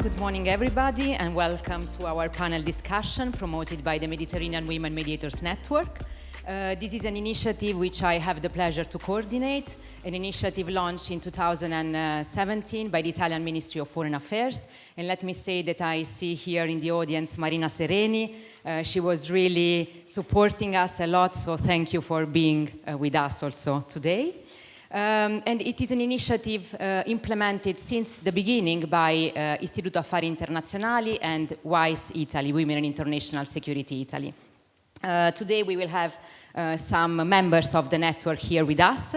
Good morning everybody, and welcome to our panel discussion promoted by the Mediterranean Women Mediators Network. This is an initiative which I have the pleasure to coordinate, an initiative launched in 2017 by the Italian Ministry of Foreign Affairs. And let me say that I see here in the audience Marina Sereni. She was really supporting us a lot, so thank you for being with us also today. And it is an initiative implemented since the beginning by Istituto Affari Internazionali and WISE Italy, Women in International Security Italy. Today we will have some members of the network here with us,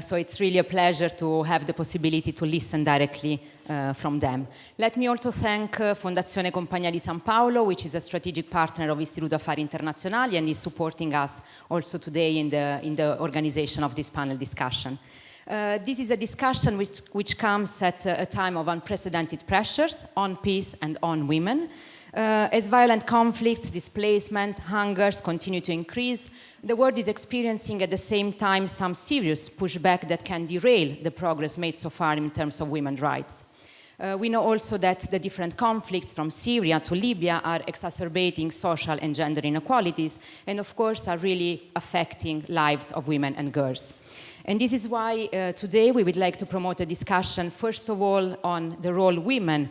so it's really a pleasure to have the possibility to listen directly from them. Let me also thank Fondazione Compagnia di San Paolo, which is a strategic partner of Istituto Affari Internazionali and is supporting us also today in the organization of this panel discussion. This is a discussion which comes at a time of unprecedented pressures on peace and on women. As violent conflicts, displacement, hungers continue to increase, the world is experiencing at the same time some serious pushback that can derail the progress made so far in terms of women's rights. We know also that the different conflicts from Syria to Libya are exacerbating social and gender inequalities and of course are really affecting lives of women and girls. And this is why today we would like to promote a discussion, first of all, on the role women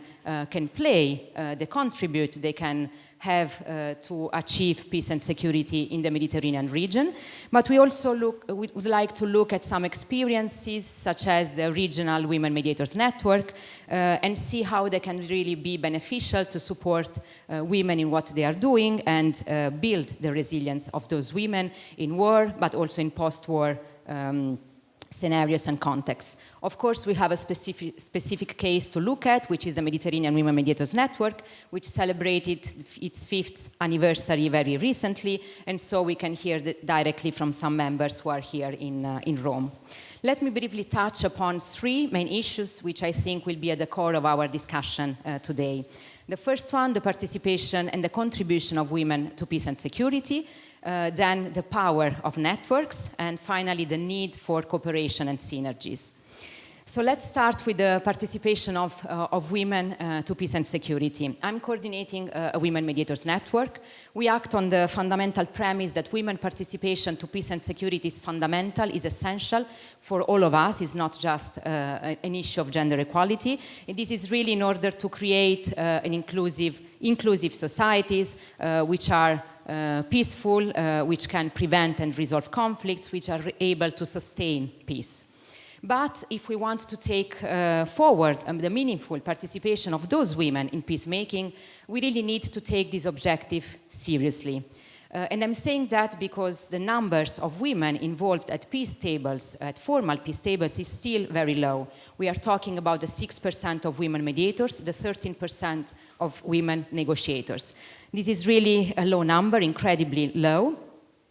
can play, they contribute, they can have to achieve peace and security in the Mediterranean region. But we also would like to look at some experiences, such as the Regional Women Mediators Network, and see how they can really be beneficial to support women in what they are doing and build the resilience of those women in war, but also in post-war scenarios and contexts. Of course, we have a specific case to look at, which is the Mediterranean Women Mediators Network, which celebrated its 5th anniversary very recently, and so we can hear directly from some members who are here in Rome. Let me briefly touch upon 3 main issues which I think will be at the core of our discussion today. The first one, the participation and the contribution of women to peace and security. Then the power of networks, and finally the need for cooperation and synergies. So let's start with the participation of women to peace and security. I'm coordinating a Women Mediators Network. We act on the fundamental premise that women participation to peace and security is fundamental, is essential for all of us. It's not just an issue of gender equality. And this is really in order to create an inclusive societies which are peaceful, which can prevent and resolve conflicts, which are able to sustain peace. But if we want to take forward the meaningful participation of those women in peacemaking, we really need to take this objective seriously. And I'm saying that because the numbers of women involved at peace tables, at formal peace tables, is still very low. We are talking about the 6% of women mediators, the 13% of women negotiators. This is really a low number, incredibly low.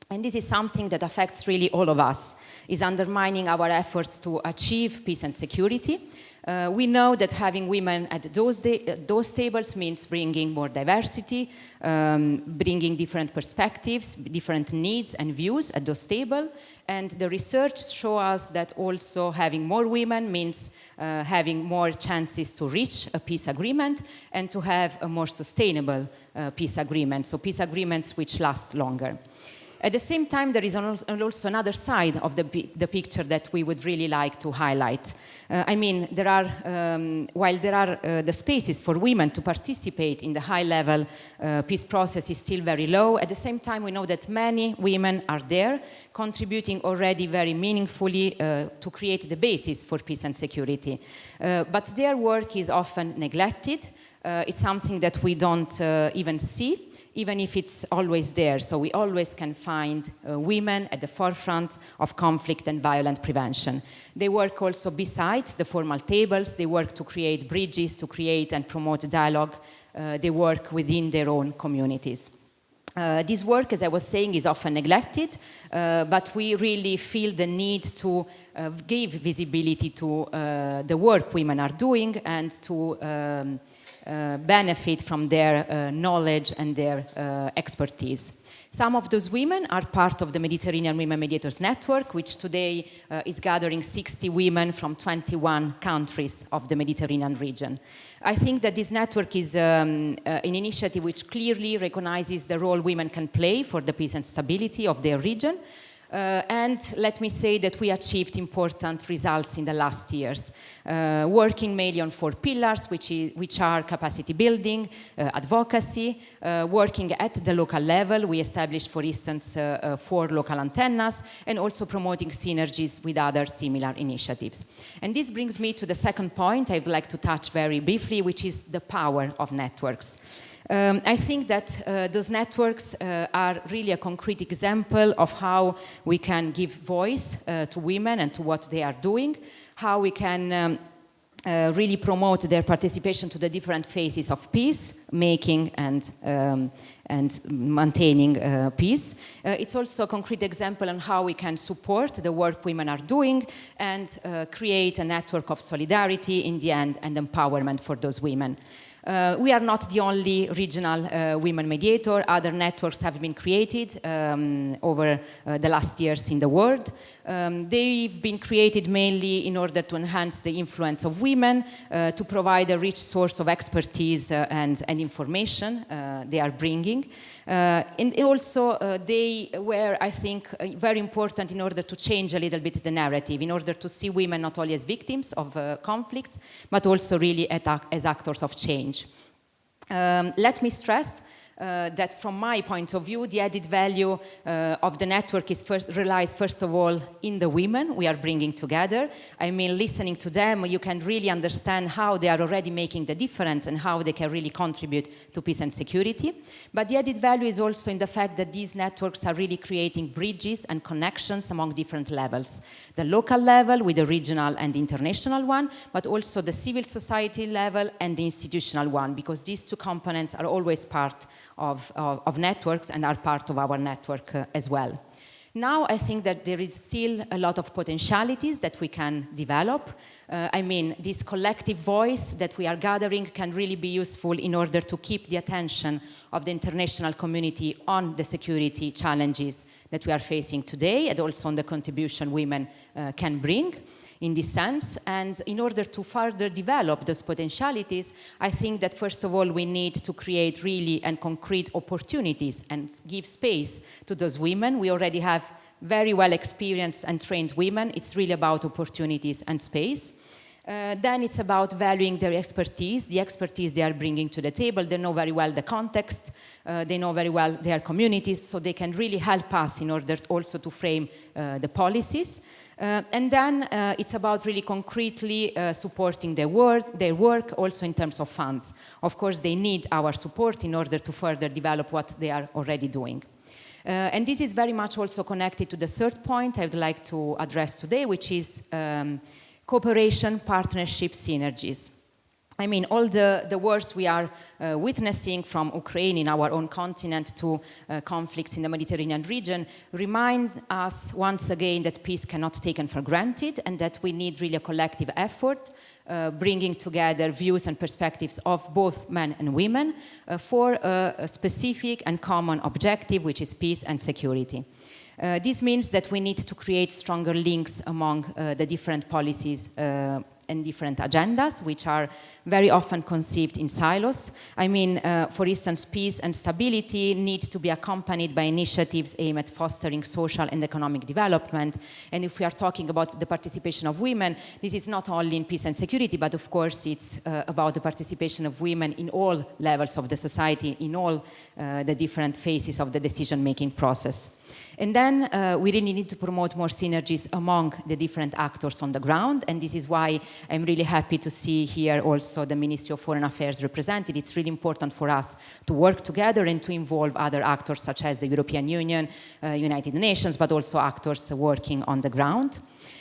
And this is something that affects really all of us, is undermining our efforts to achieve peace and security. We know that having women at those tables means bringing more diversity, bringing different perspectives, different needs and views at those tables. And the research shows us that also having more women means having more chances to reach a peace agreement and to have a more sustainable peace agreement, so peace agreements which last longer. At the same time, there is also another side of the picture that we would really like to highlight. I mean, while there are the spaces for women to participate in the high-level peace process is still very low, at the same time we know that many women are there, contributing already very meaningfully to create the basis for peace and security. But their work is often neglected. It's something that we don't even see, even if it's always there. So we always can find women at the forefront of conflict and violent prevention. They work also besides the formal tables. They work to create bridges, to create and promote dialogue. They work within their own communities. This work, as I was saying, is often neglected, but we really feel the need to give visibility to the work women are doing and to benefit from their knowledge and their expertise. Some of those women are part of the Mediterranean Women Mediators Network, which today is gathering 60 women from 21 countries of the Mediterranean region. I think that this network is an initiative which clearly recognizes the role women can play for the peace and stability of their region. And let me say that we achieved important results in the last years, working mainly on 4 pillars, which are capacity building, advocacy, working at the local level. We established, for instance, 4 local antennas, and also promoting synergies with other similar initiatives. And this brings me to the second point I'd like to touch very briefly, which is the power of networks. I think that those networks are really a concrete example of how we can give voice to women and to what they are doing, how we can really promote their participation to the different phases of peace making and maintaining peace. It's also a concrete example on how we can support the work women are doing and create a network of solidarity in the end and empowerment for those women. We are not the only regional women mediator. Other networks have been created over the last years in the world. They've been created mainly in order to enhance the influence of women, to provide a rich source of expertise and information they are bringing. And also they were, I think, very important in order to change a little bit the narrative, in order to see women not only as victims of conflicts, but also really as actors of change. Let me stress that from my point of view, the added value of the network relies first of all in the women we are bringing together. I mean, listening to them, you can really understand how they are already making the difference and how they can really contribute to peace and security. But the added value is also in the fact that these networks are really creating bridges and connections among different levels. The local level with the regional and international one, but also the civil society level and the institutional one, because these 2 components are always part of networks and are part of our network as well. Now I think that there is still a lot of potentialities that we can develop. I mean, this collective voice that we are gathering can really be useful in order to keep the attention of the international community on the security challenges that we are facing today, and also on the contribution women can bring in this sense. And in order to further develop those potentialities, I think that first of all we need to create really and concrete opportunities and give space to those women. We already have very well experienced and trained women. It's really about opportunities and space. Then it's about valuing their expertise, the expertise they are bringing to the table. They know very well the context, they know very well their communities, so they can really help us in order also to frame the policies. And then it's about really concretely supporting their work also in terms of funds. Of course, they need our support in order to further develop what they are already doing. And this is very much also connected to the third point I would like to address today, which is cooperation, partnership, synergies. I mean, all the wars we are witnessing from Ukraine in our own continent to conflicts in the Mediterranean region remind us once again that peace cannot be taken for granted and that we need really a collective effort, bringing together views and perspectives of both men and women for a specific and common objective, which is peace and security. This means that we need to create stronger links among the different policies and different agendas, which are very often conceived in silos. I mean, for instance, peace and stability need to be accompanied by initiatives aimed at fostering social and economic development. And if we are talking about the participation of women, this is not only in peace and security, but of course it's about the participation of women in all levels of the society, in all the different phases of the decision-making process. And then we really need to promote more synergies among the different actors on the ground, and this is why I'm really happy to see here also the Ministry of Foreign Affairs represented. It's really important for us to work together and to involve other actors such as the European Union, United Nations, but also actors working on the ground.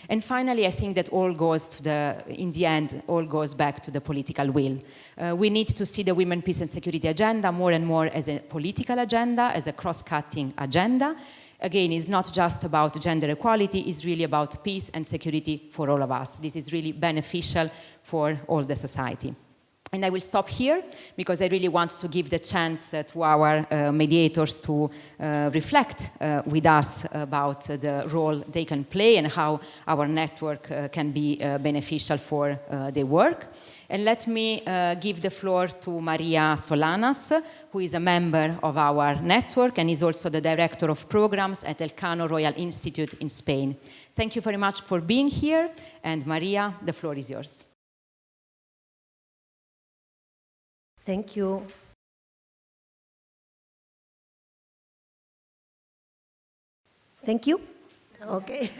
And finally, I think that all goes to in the end, all goes back to the political will. We need to see the women, peace and security agenda more and more as a political agenda, as a cross-cutting agenda. Again, it's not just about gender equality, it's really about peace and security for all of us. This is really beneficial for all the society. And I will stop here because I really want to give the chance to our mediators to reflect with us about the role they can play and how our network can be beneficial for their work. And let me give the floor to Maria Solanas, who is a member of our network and is also the director of programs at Elcano Royal Institute in Spain. Thank you very much for being here. And Maria, the floor is yours. Thank you. Thank you. Okay.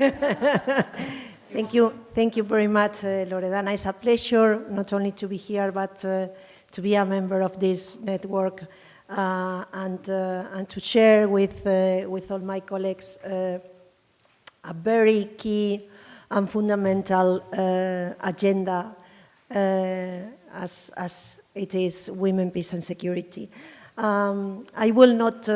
Thank you very much, Loredana. It's a pleasure not only to be here, but to be a member of this network and to share with all my colleagues a very key and fundamental agenda as it is women, peace and security. I will not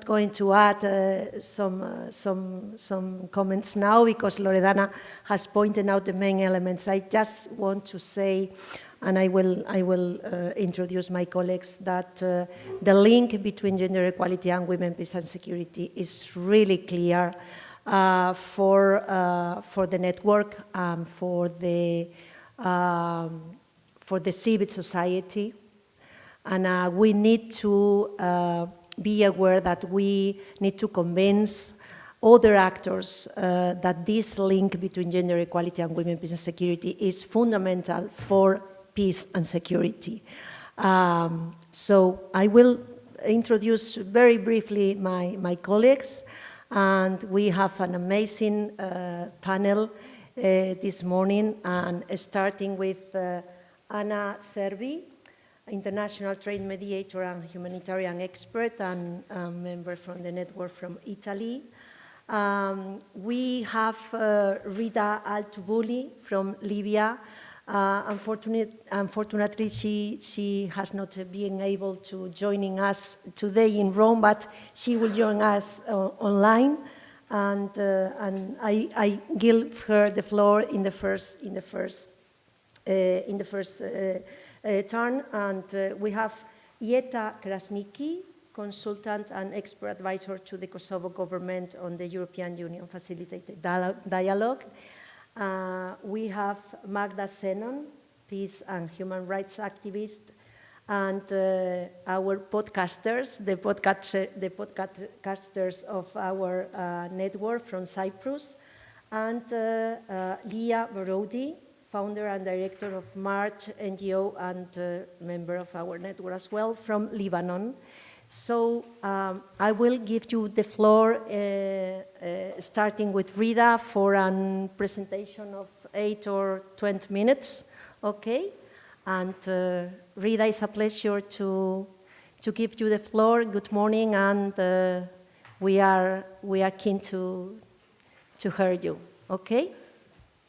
go into add some comments now because Loredana has pointed out the main elements. I just want to say, and I will introduce my colleagues, that the link between gender equality and women, peace and security is really clear for the network and for the civil society, and we need to be aware that we need to convince other actors that this link between gender equality and women, peace and security is fundamental for peace and security. So I will introduce very briefly my colleagues, and we have an amazing panel this morning, and starting with Anna Servi, international trade mediator and humanitarian expert and member from the network from Italy. We have Rita Altubuli from Libya. Unfortunately, she has not been able to joining us today in Rome, but she will join us online. And I give her the floor in the first turn. And we have Jeta Krasniki, consultant and expert advisor to the Kosovo government on the European Union facilitated dialogue. We have Magda Senon, peace and human rights activist, and our podcasters, the podcasters of our network from Cyprus, and Leah Borodi, founder and director of March NGO and member of our network as well from Lebanon. So I will give you the floor, starting with Rita for a presentation of 8 or 20 minutes, okay? And Rita, it's a pleasure to give you the floor. Good morning, and we are keen to hear you, okay?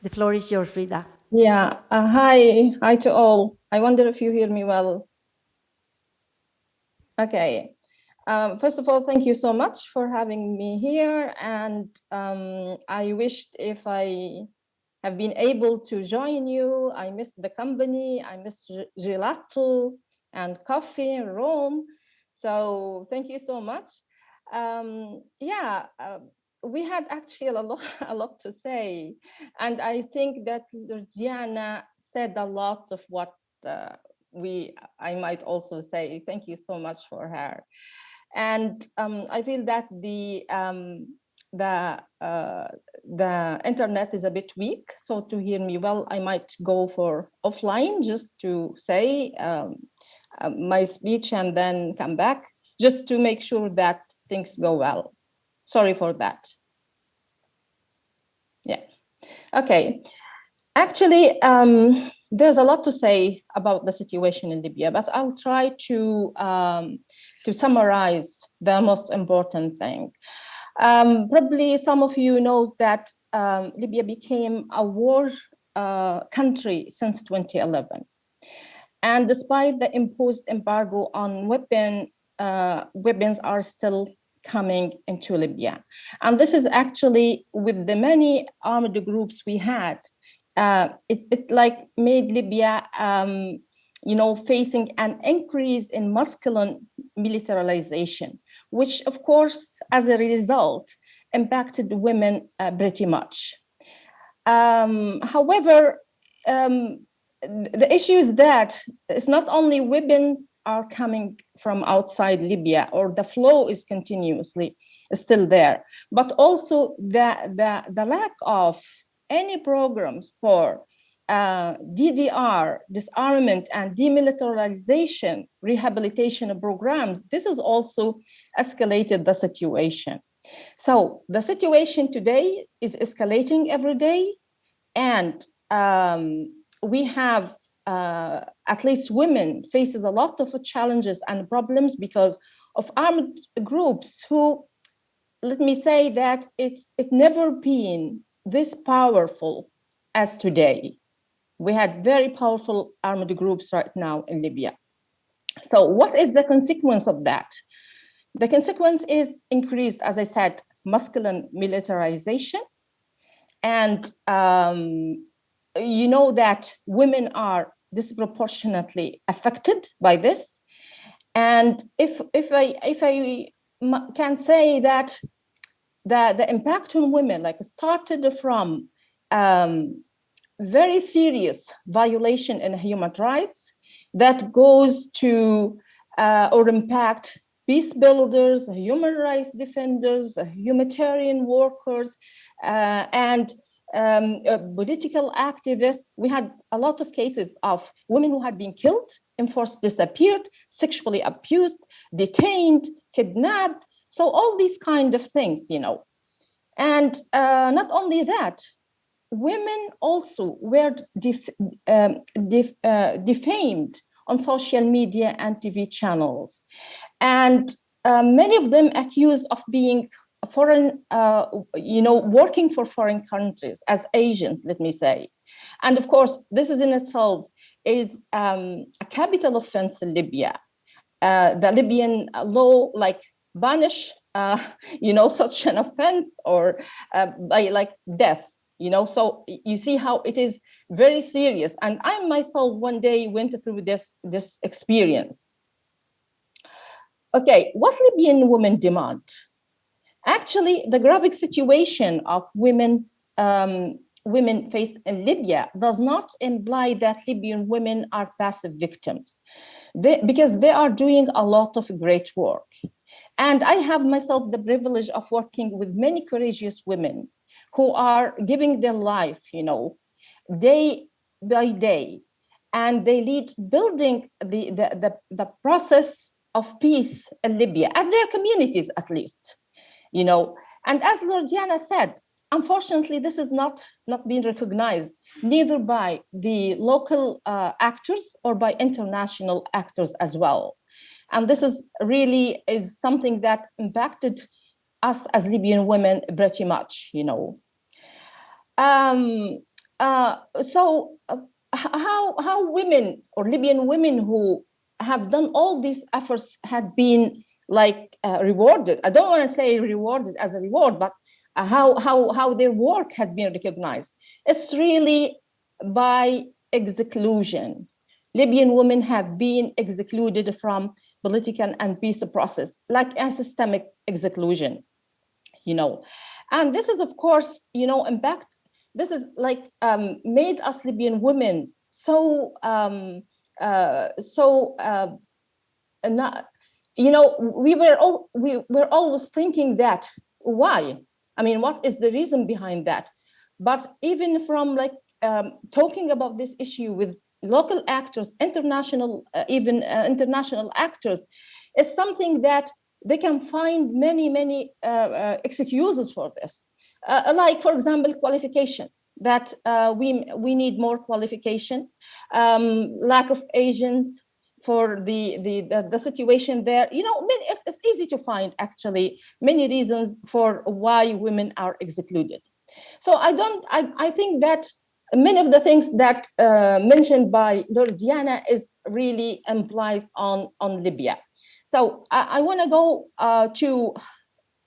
The floor is yours, Rita. Yeah, hi to all. I wonder if you hear me well. Okay. First of all, thank you so much for having me here. And I wished if I have been able to join you. I missed the company. I missed gelato and coffee in Rome. So thank you so much. We had actually a lot to say. And I think that Georgiana said a lot of what I might also say. Thank you so much for her. And I feel that the internet is a bit weak, so to hear me well, I might go for offline just to say my speech and then come back, just to make sure that things go well. Sorry for that. Yeah. Okay. Actually, there's a lot to say about the situation in Libya, but I'll try to summarize the most important thing. Probably some of you know that Libya became a war country since 2011. And despite the imposed embargo on weapons are still coming into Libya. And this is actually with the many armed groups we had, it like made Libya, facing an increase in masculine militarization, which of course, as a result, impacted women pretty much. However, the issue is that it's not only weapons are coming from outside Libya, or the flow is continuously still there, but also the lack of any programs for DDR, disarmament and demilitarization rehabilitation programs. This has also escalated the situation. So the situation today is escalating every day, and we have at least women faces a lot of challenges and problems because of armed groups who, let me say that it never been this powerful as today. We had very powerful armed groups right now in Libya. So what is the consequence of that? The consequence is increased, as I said, masculine militarization. And you know that women are disproportionately affected by this. And if I can say that the impact on women like started from very serious violation in human rights that goes to or impact peacebuilders, human rights defenders, humanitarian workers, and political activists. We had a lot of cases of women who had been killed, enforced disappeared, sexually abused, detained, kidnapped. So all these kind of things, And not only that, women also were defamed on social media and TV channels. And many of them accused of being foreign, working for foreign countries as Asians, let me say. And of course, this is in itself is a capital offense in Libya. The Libyan law banish, such an offense or by death. So you see how it is very serious. And I myself one day went through this experience. Okay, what Libyan women demand? Actually, the graphic situation of women face in Libya does not imply that Libyan women are passive victims, because they are doing a lot of great work. And I have myself the privilege of working with many courageous women who are giving their life, day by day, and they lead building the process of peace in Libya and their communities, at least. And as Lordiana said, unfortunately, this is not being recognized neither by the local actors or by international actors as well. And this is really something that impacted us as Libyan women pretty much, How women or Libyan women who have done all these efforts had been rewarded? I don't want to say rewarded as a reward, but how their work had been recognized. It's really by exclusion. Libyan women have been excluded from political and peace process, like a systemic exclusion, And this is, of course, impact. This is made us Libyan women so not, we were always thinking that why? I mean, what is the reason behind that? But even from talking about this issue with local actors, international actors, is something that they can find many excuses for this. For example, qualification. that we need more qualification, lack of agents for the situation there. You know, it's easy to find actually many reasons for why women are excluded. So I think that many of the things that mentioned by Lord Diana is really implies on Libya. So I want to go to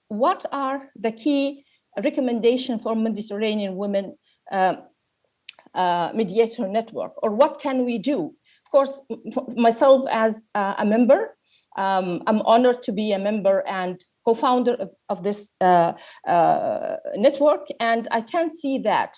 what are the key recommendations for Mediterranean women mediator network, or what can we do? Of course, myself as a member, I'm honored to be a member and co-founder of this network, and I can see that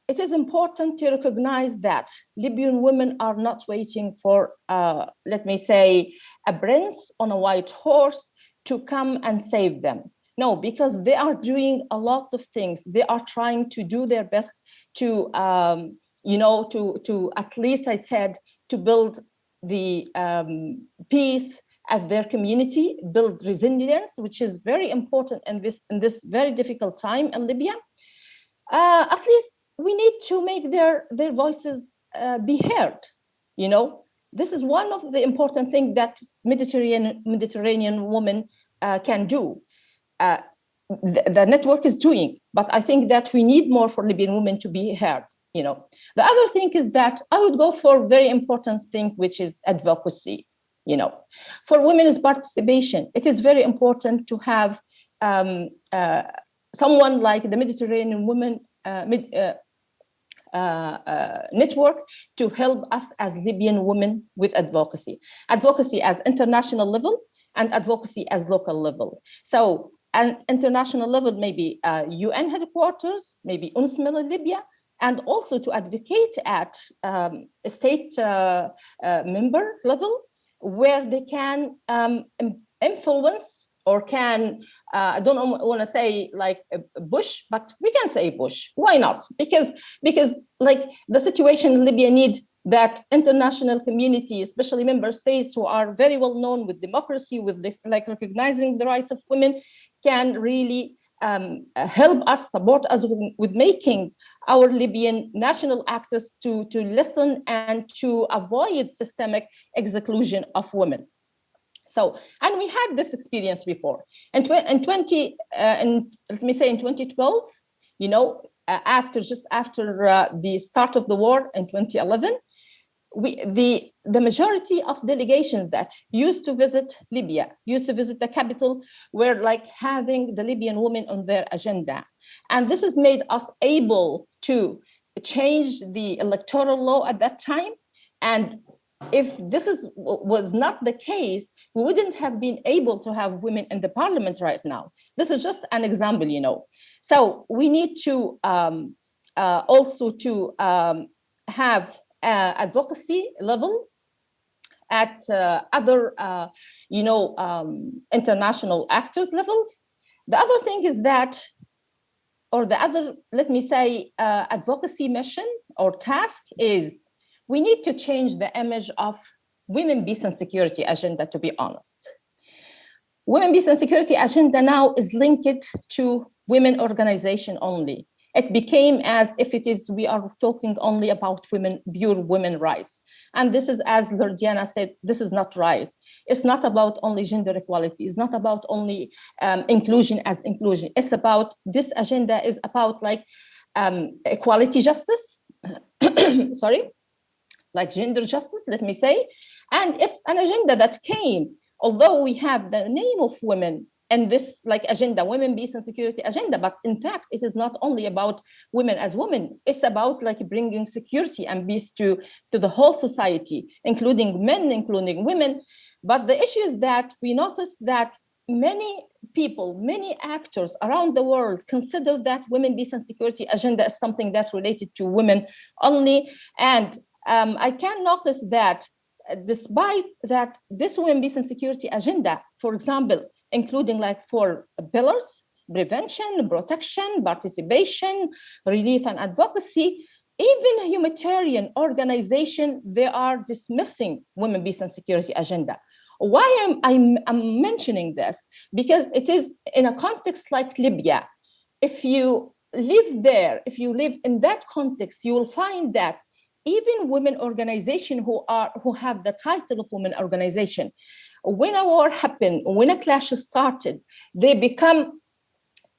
it is important to recognize that Libyan women are not waiting for, let me say, a prince on a white horse to come and save them. No, because they are doing a lot of things. They are trying to do their best to, to at least, I said, to build the peace at their community, build resilience, which is very important in this very difficult time in Libya. At least we need to make their voices be heard. You know, this is one of the important things that Mediterranean women can do. The network is doing, but I think that we need more for Libyan women to be heard. You know, the other thing is that I would go for a very important thing, which is advocacy. You know, for women's participation, it is very important to have someone like the Mediterranean Women network to help us as Libyan women with advocacy as international level and advocacy as local level. So an international level, maybe UN headquarters, maybe UNSMIL in Libya, and also to advocate at a state member level where they can influence or can, I don't want to say like a Bush, but we can say Bush. Why not? Because like the situation in Libya need that international community, especially member states who are very well known with democracy, with like recognizing the rights of women, can really help us, support us with making our Libyan national actors to listen and to avoid systemic exclusion of women. So, and we had this experience before. And let me say in 2012, you know, after the start of the war in 2011, the majority of delegations that used to visit Libya, used to visit the capital, were like having the Libyan women on their agenda. And this has made us able to change the electoral law at that time. And if this was not the case, we wouldn't have been able to have women in the parliament right now. This is just an example, you know. So we need to also to have advocacy level at other, international actors levels. The other thing is that, or the other, let me say, advocacy mission or task is we need to change the image of women, peace and security agenda, to be honest. Women, peace and security agenda now is linked to women organization only. It became as if it is, we are talking only about women, pure women rights. And this is, as Lord Diana said, this is not right. It's not about only gender equality. It's not about only inclusion as inclusion. It's about, this agenda is about like equality justice, sorry, like gender justice, let me say. And it's an agenda that came, although we have the name of women and this like agenda, women, peace and security agenda, but in fact, it is not only about women as women, it's about like bringing security and peace to the whole society, including men, including women. But the issue is that we noticed that many people, many actors around the world consider that women, peace and security agenda is something that's related to women only. And I can notice that despite that this women, peace and security agenda, for example, including like 4 pillars: prevention, protection, participation, relief and advocacy, even a humanitarian organization, they are dismissing women, peace and security agenda. Why I'm mentioning this? Because it is in a context like Libya. If you live there, if you live in that context, you will find that even women organizations who have the title of women organization, when a war happened, when a clash started, they become,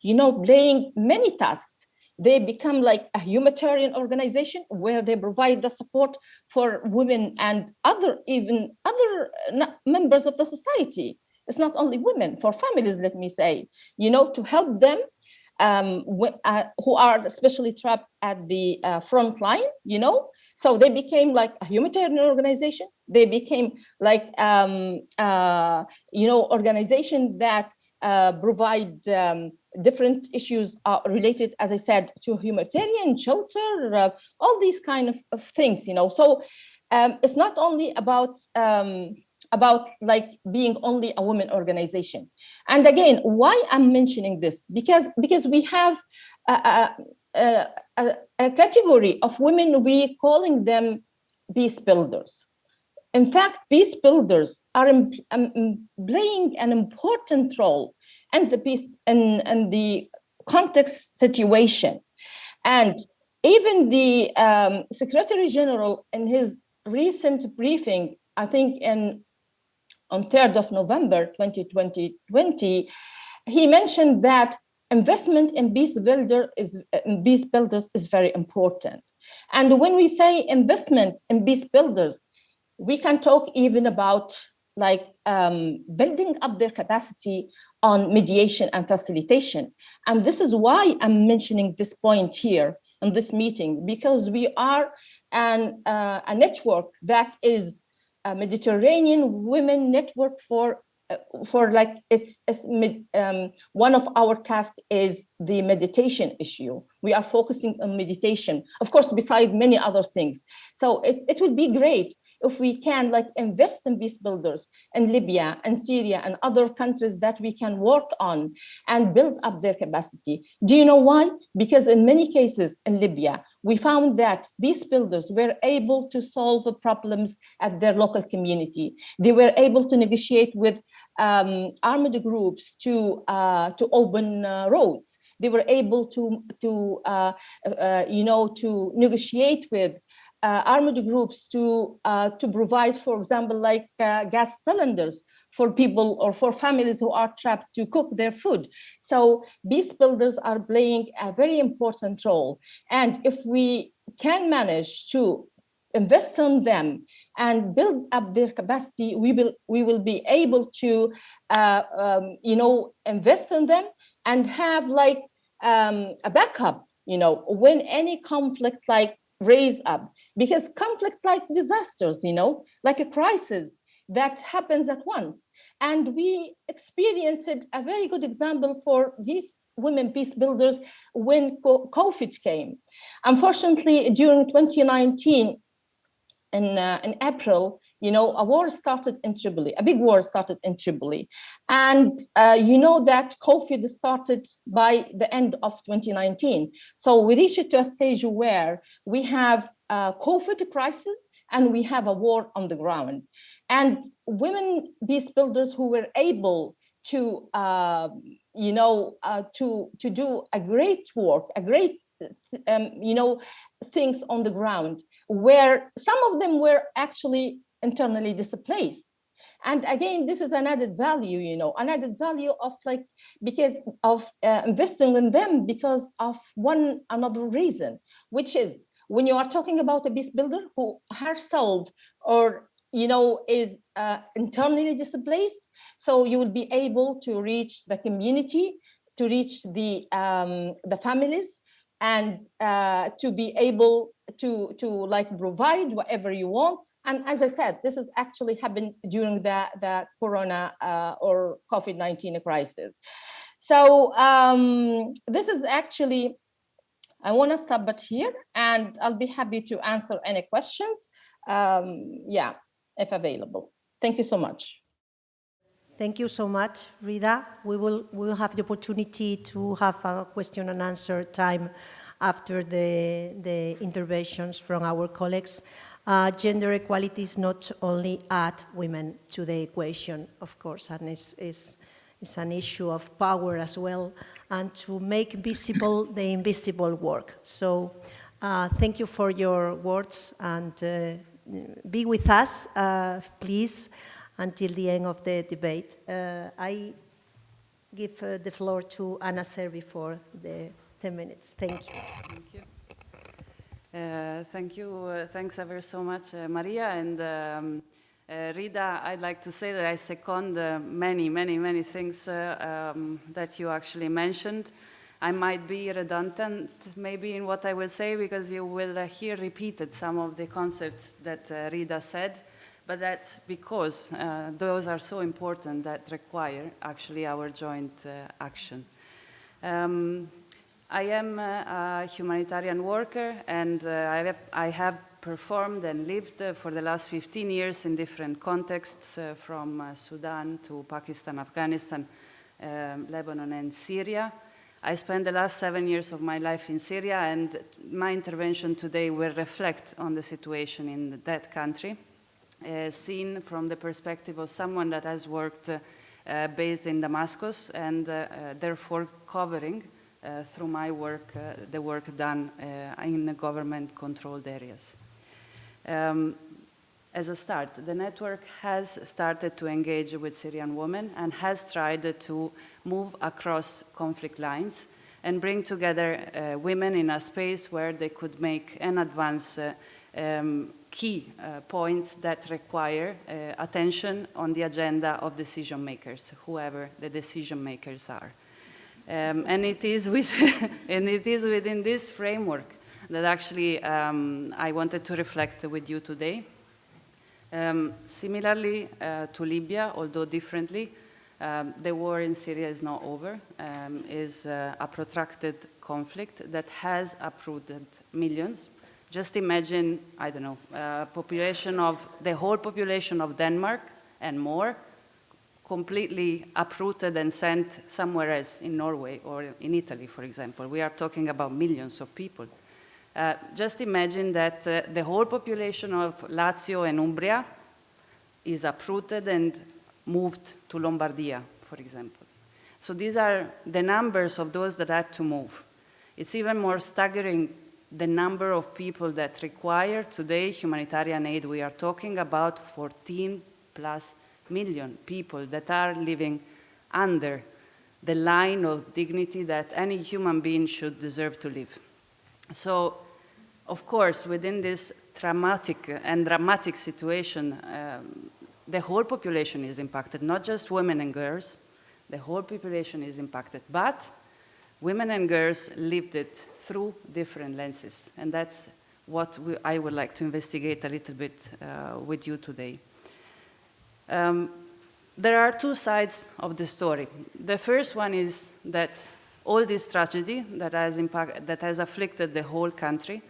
playing many tasks. They become like a humanitarian organization where they provide the support for women and other members of the society. It's not only women, for families, let me say, to help them who are especially trapped at the front line, So they became like a humanitarian organization. They became like, organization that provide different issues related, as I said, to humanitarian, shelter, all these kind of things, So it's not only about like being only a women organization. And again, why I'm mentioning this, because we have a category of women, we calling them peace builders. In fact, peace builders are playing an important role in the peace and the context situation. And even the Secretary General in his recent briefing, I think on 3rd of November 2020, he mentioned that investment in peace builders is very important. And when we say investment in peace builders, we can talk even about like building up their capacity on mediation and facilitation. And this is why I'm mentioning this point here in this meeting, because we are a network that is a Mediterranean women network for like one of our tasks is the meditation issue. We are focusing on meditation, of course, beside many other things. So it would be great if we can like invest in peace builders in Libya and Syria and other countries that we can work on and build up their capacity. Do you know why? Because in many cases in Libya, we found that peace builders were able to solve the problems at their local community. They were able to negotiate with armed groups to open roads. They were able to negotiate with armed groups to provide, for example, like gas cylinders for people or for families who are trapped to cook their food. So peace builders are playing a very important role. And if we can manage to invest in them and build up their capacity, we will be able to invest in them and have like a backup, when any conflict like raise up, because conflict like disasters, like a crisis that happens at once. And we experienced a very good example for these women peace builders when COVID came. Unfortunately, during 2019, in April, a war started in Tripoli, a big war started in Tripoli. And that COVID started by the end of 2019. So we reached to a stage where we have a COVID crisis and we have a war on the ground. And women peace builders who were able to, to do a great work, a great, things on the ground, where some of them were actually internally displaced. And again, this is an added value, an added value of like, because of investing in them because of one another reason, which is when you are talking about a peace builder who herself or, is internally displaced, so you will be able to reach the community, to reach the families, and to be able to like provide whatever you want. And as I said, this has actually happened during the Corona or COVID-19 crisis. So this is actually, I want to stop it here, and I'll be happy to answer any questions, if available. Thank you so much. Thank you so much, Rida. We will have the opportunity to have a question and answer time after the interventions from our colleagues. Gender equality is not only add women to the equation, of course, and It's an issue of power as well, and to make visible the invisible work. So thank you for your words, and be with us, please, until the end of the debate. I give the floor to Anna Servi for the 10 minutes. Thank you. Thank you. Thank you. Thanks ever so much, Maria. And Rita, I'd like to say that I second many things that you actually mentioned. I might be redundant maybe in what I will say, because you will hear repeated some of the concepts that Rita said, but that's because those are so important that require actually our joint action. I am a humanitarian worker, and I have performed and lived for the last 15 years in different contexts, from Sudan to Pakistan, Afghanistan, Lebanon, and Syria. I spent the last 7 years of my life in Syria, and my intervention today will reflect on the situation in that country, seen from the perspective of someone that has worked based in Damascus, and therefore covering through my work the work done in government-controlled areas. As a start, the network has started to engage with Syrian women and has tried to move across conflict lines and bring together women in a space where they could make and advance key points that require attention on the agenda of decision makers, whoever the decision makers are. And it is within this framework that actually I wanted to reflect with you today. Similarly to Libya, although differently, the war in Syria is not over, is a protracted conflict that has uprooted millions. Just imagine, I don't know, the whole population of Denmark and more, completely uprooted and sent somewhere else in Norway or in Italy, for example. We are talking about millions of people. Just imagine that the whole population of Lazio and Umbria is uprooted and moved to Lombardia, for example. So these are the numbers of those that had to move. It's even more staggering the number of people that require today humanitarian aid. We are talking about 14+ million people that are living under the line of dignity that any human being should deserve to live. So, of course, within this dramatic situation, the whole population is impacted, not just women and girls. The whole population is impacted, but women and girls lived it through different lenses, and that's what I would like to investigate a little bit with you today. There are two sides of the story. The first one is that all this tragedy that has afflicted the whole country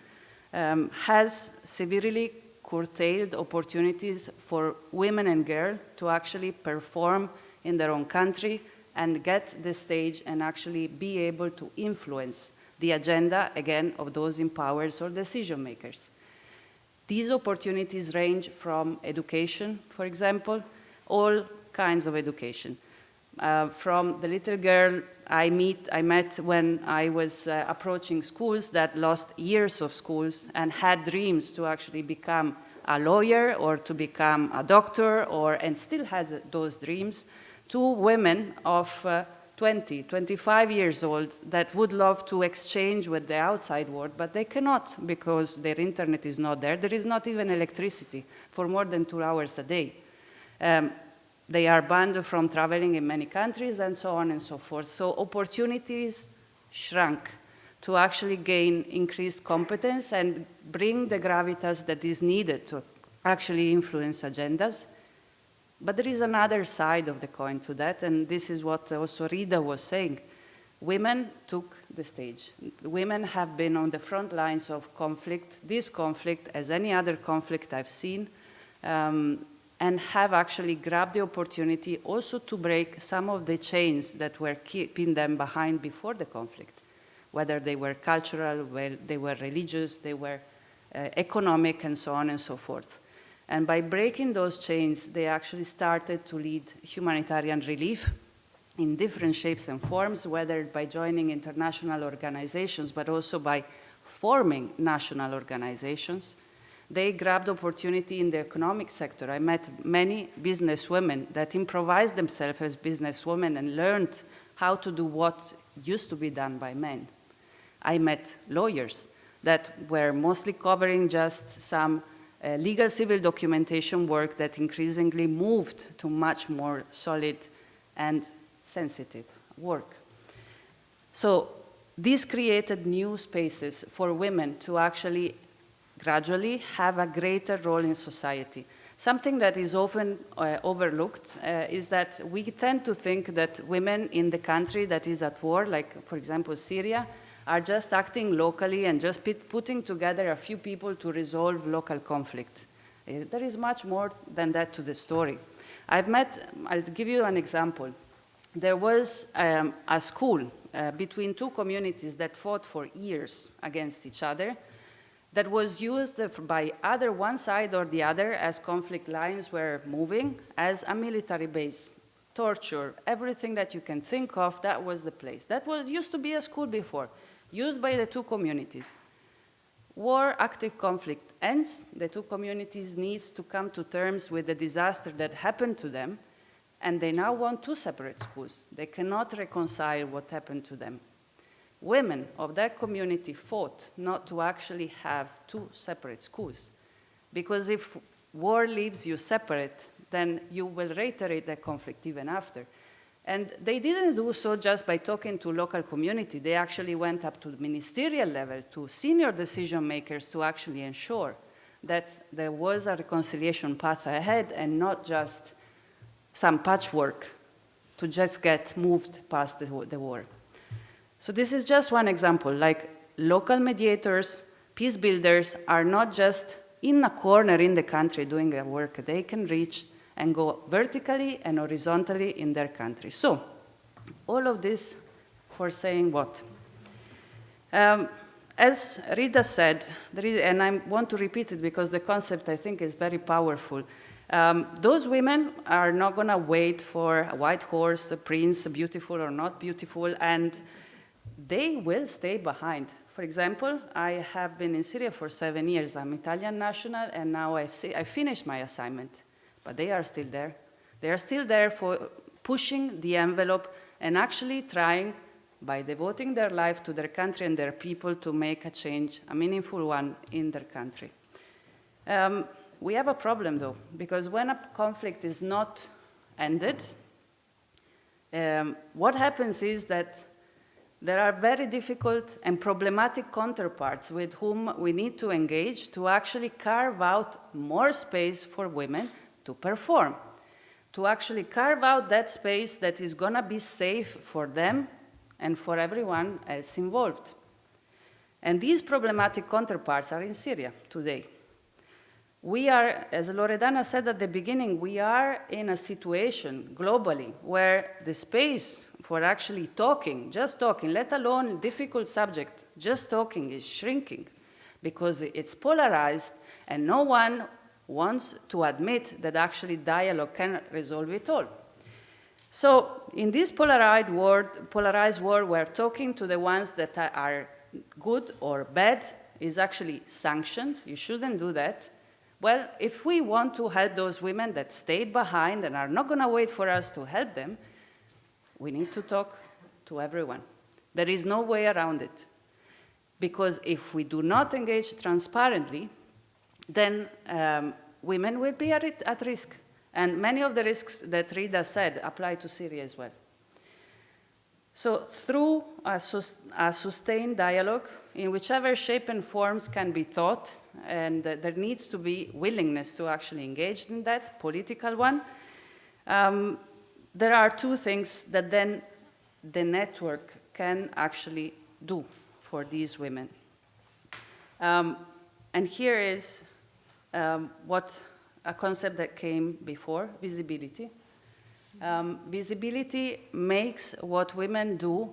has severely curtailed opportunities for women and girls to actually perform in their own country and get the stage and actually be able to influence the agenda, again, of those in power or decision makers. These opportunities range from education, for example, all kinds of education. From the little girl I met when I was approaching schools that lost years of schools and had dreams to actually become a lawyer or to become a doctor, and still had those dreams, to women of 20, 25 years old that would love to exchange with the outside world, but they cannot because their internet is not there. There is not even electricity for more than 2 hours a day. They are banned from traveling in many countries and so on and so forth. So opportunities shrunk to actually gain increased competence and bring the gravitas that is needed to actually influence agendas. But there is another side of the coin to that, and this is what also Rita was saying. Women took the stage. Women have been on the front lines of conflict, this conflict, as any other conflict I've seen, and have actually grabbed the opportunity also to break some of the chains that were keeping them behind before the conflict, whether they were cultural, whether they were religious, they were economic, and so on and so forth. And by breaking those chains, they actually started to lead humanitarian relief in different shapes and forms, whether by joining international organizations, but also by forming national organizations. They grabbed opportunity in the economic sector. I met many businesswomen that improvised themselves as businesswomen and learned how to do what used to be done by men. I met lawyers that were mostly covering just some legal civil documentation work that increasingly moved to much more solid and sensitive work. So this created new spaces for women to actually gradually have a greater role in society. Something that is often overlooked is that we tend to think that women in the country that is at war, like for example Syria, are just acting locally and just putting together a few people to resolve local conflict. There is much more than that to the story. I'll give you an example. There was a school between two communities that fought for years against each other that was used by either one side or the other as conflict lines were moving as a military base. Torture, everything that you can think of, that was the place. That used to be a school before, used by the two communities. War, active conflict ends, the two communities need to come to terms with the disaster that happened to them, and they now want two separate schools. They cannot reconcile what happened to them. Women of that community fought not to actually have two separate schools, because if war leaves you separate, then you will reiterate that conflict even after. And they didn't do so just by talking to local community. They actually went up to the ministerial level, to senior decision makers, to actually ensure that there was a reconciliation path ahead and not just some patchwork to just get moved past the war. So this is just one example. Like local mediators, peacebuilders are not just in a corner in the country doing their work. They can reach and go vertically and horizontally in their country. So all of this for saying what? As Rita said, and I want to repeat it because the concept I think is very powerful. Those women are not going to wait for a white horse, a prince, beautiful or not beautiful, and they will stay behind. For example, I have been in Syria for 7 years. I'm Italian national, and now I finished my assignment. But they are still there. They are still there for pushing the envelope and actually trying, by devoting their life to their country and their people, to make a change, a meaningful one in their country. We have a problem, though, because when a conflict is not ended, what happens is that there are very difficult and problematic counterparts with whom we need to engage to actually carve out more space for women to perform, to actually carve out that space that is going to be safe for them and for everyone else involved. And these problematic counterparts are in Syria today. We are, as Loredana said at the beginning, we are in a situation globally where the space for actually talking, just talking, let alone a difficult subject, just talking is shrinking because it's polarized and no one wants to admit that actually dialogue can resolve it all. So in this polarized world where talking to the ones that are good or bad is actually sanctioned, you shouldn't do that. Well, if we want to help those women that stayed behind and are not going to wait for us to help them, we need to talk to everyone. There is no way around it. Because if we do not engage transparently, then women will be at risk. And many of the risks that Rita said apply to Syria as well. So through a sustained dialogue, in whichever shape and forms can be taught, and there needs to be willingness to actually engage in that, political one, there are two things that then the network can actually do for these women. And here is what a concept that came before, visibility. Visibility makes what women do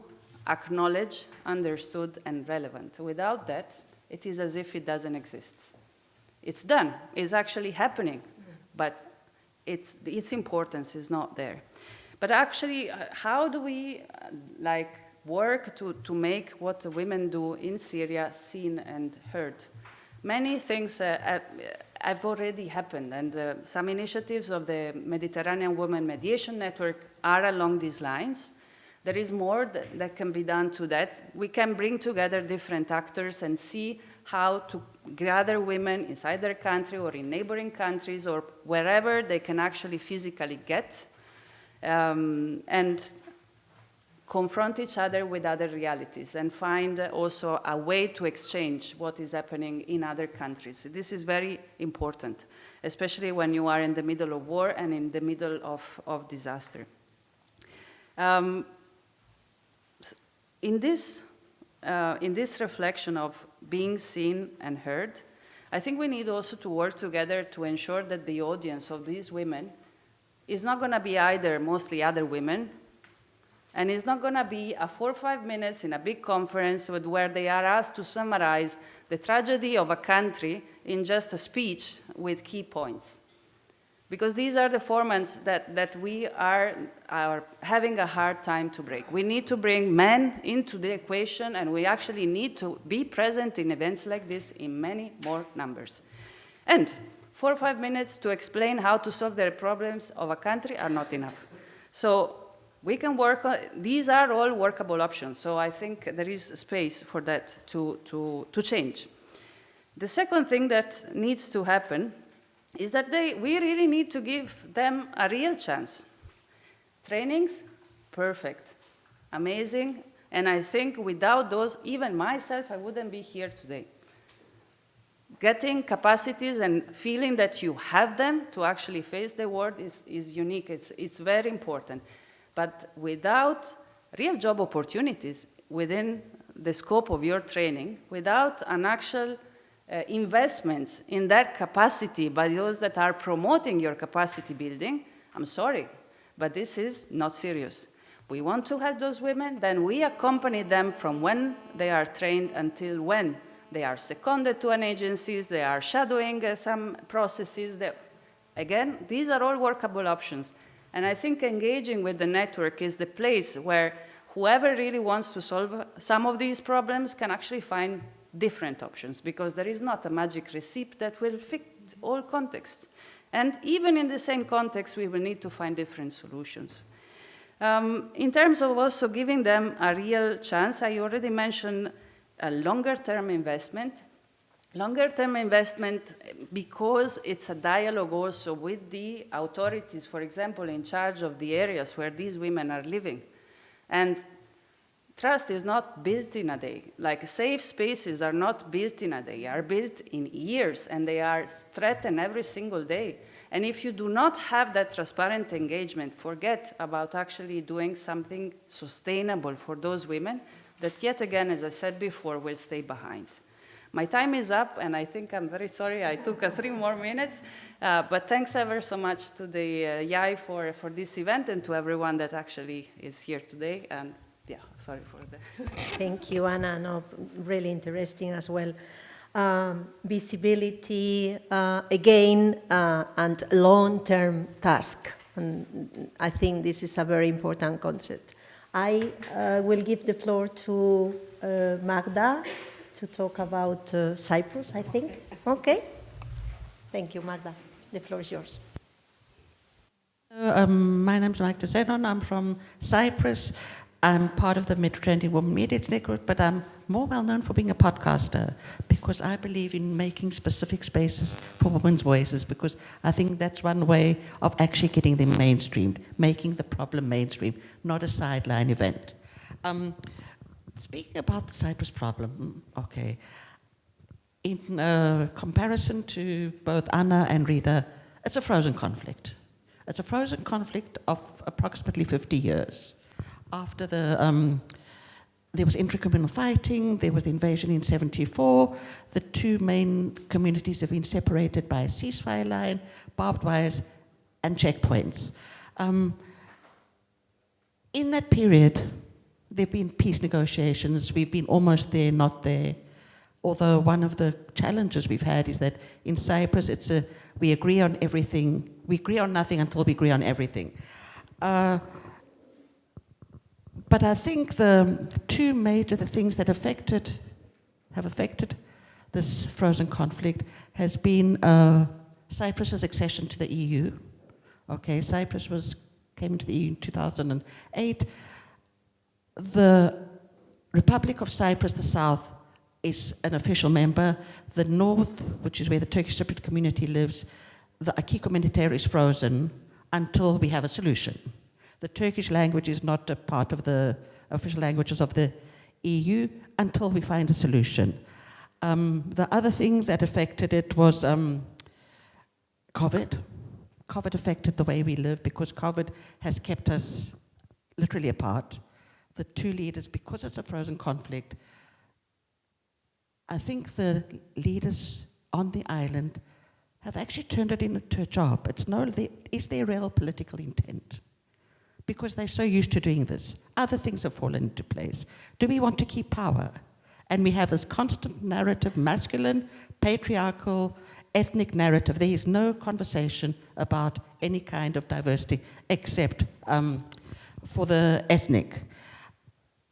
acknowledged, understood, and relevant. Without that, it is as if it doesn't exist. It's done, it's actually happening, but its importance is not there. But actually, how do we work to make what the women do in Syria seen and heard? Many things have already happened, and some initiatives of the Mediterranean Women Mediation Network are along these lines. There is more that can be done to that. We can bring together different actors and see how to gather women inside their country or in neighboring countries or wherever they can actually physically get, and confront each other with other realities and find also a way to exchange what is happening in other countries. This is very important, especially when you are in the middle of war and in the middle of disaster. In this reflection of being seen and heard, I think we need also to work together to ensure that the audience of these women is not going to be either mostly other women, and it's not going to be a 4 or 5 minutes in a big conference where they are asked to summarize the tragedy of a country in just a speech with key points. Because these are the formats that we are having a hard time to break. We need to bring men into the equation, and we actually need to be present in events like this in many more numbers. And 4 or 5 minutes to explain how to solve the problems of a country are not enough. So we can work on, these are all workable options, so I think there is space for that to change. The second thing that needs to happen is that we really need to give them a real chance. Trainings, perfect, amazing, and I think without those, even myself, I wouldn't be here today. Getting capacities and feeling that you have them to actually face the world is unique, it's very important. But without real job opportunities within the scope of your training, without an actual investments in that capacity by those that are promoting your capacity building, I'm sorry, but this is not serious. We want to help those women, then we accompany them from when they are trained until when they are seconded to an agency, they are shadowing some processes. Again, these are all workable options. And I think engaging with the network is the place where whoever really wants to solve some of these problems can actually find different options, because there is not a magic recipe that will fit all contexts. And even in the same context, we will need to find different solutions. In terms of also giving them a real chance, I already mentioned a longer-term investment. Longer-term investment because it's a dialogue also with the authorities, for example, in charge of the areas where these women are living. And trust is not built in a day. Like safe spaces are not built in a day, they are built in years, and they are threatened every single day. And if you do not have that transparent engagement, forget about actually doing something sustainable for those women that, yet again, as I said before, will stay behind. My time is up, and I think I'm very sorry I took 3 more minutes, but thanks ever so much to the YAI for this event and to everyone that actually is here today. And yeah, sorry for that. Thank you, Anna. No, really interesting as well. Visibility, again, and long-term task. And I think this is a very important concept. I will give the floor to Magda to talk about Cyprus, I think. Okay. Thank you, Magda. The floor is yours. My name is Magda Zenon. I'm from Cyprus. I'm part of the Mediterranean Women Mediators Network, but I'm more well known for being a podcaster because I believe in making specific spaces for women's voices, because I think that's one way of actually getting them mainstreamed, making the problem mainstream, not a sideline event. Speaking about the Cyprus problem, okay, in comparison to both Anna and Rita, it's a frozen conflict. It's a frozen conflict of approximately 50 years. After there was intracommunal fighting, there was the invasion in 1974, the 2 main communities have been separated by a ceasefire line, barbed wires, and checkpoints. In that period, there have been peace negotiations. We've been almost there, not there. Although one of the challenges we've had is that in Cyprus, we agree on everything. We agree on nothing until we agree on everything. But I think the two major things that have affected this frozen conflict has been Cyprus's accession to the EU. Okay, Cyprus came into the EU in 2008. The Republic of Cyprus, the south, is an official member. The north, which is where the Turkish Cypriot community lives, the acquis communautaire is frozen until we have a solution. The Turkish language is not a part of the official languages of the EU until we find a solution. The other thing that affected it was COVID. COVID affected the way we live because COVID has kept us literally apart. The two leaders, because it's a frozen conflict, I think the leaders on the island have actually turned it into a job. Is there real political intent? Because they're so used to doing this. Other things have fallen into place. Do we want to keep power? And we have this constant narrative, masculine, patriarchal, ethnic narrative. There is no conversation about any kind of diversity except for the ethnic.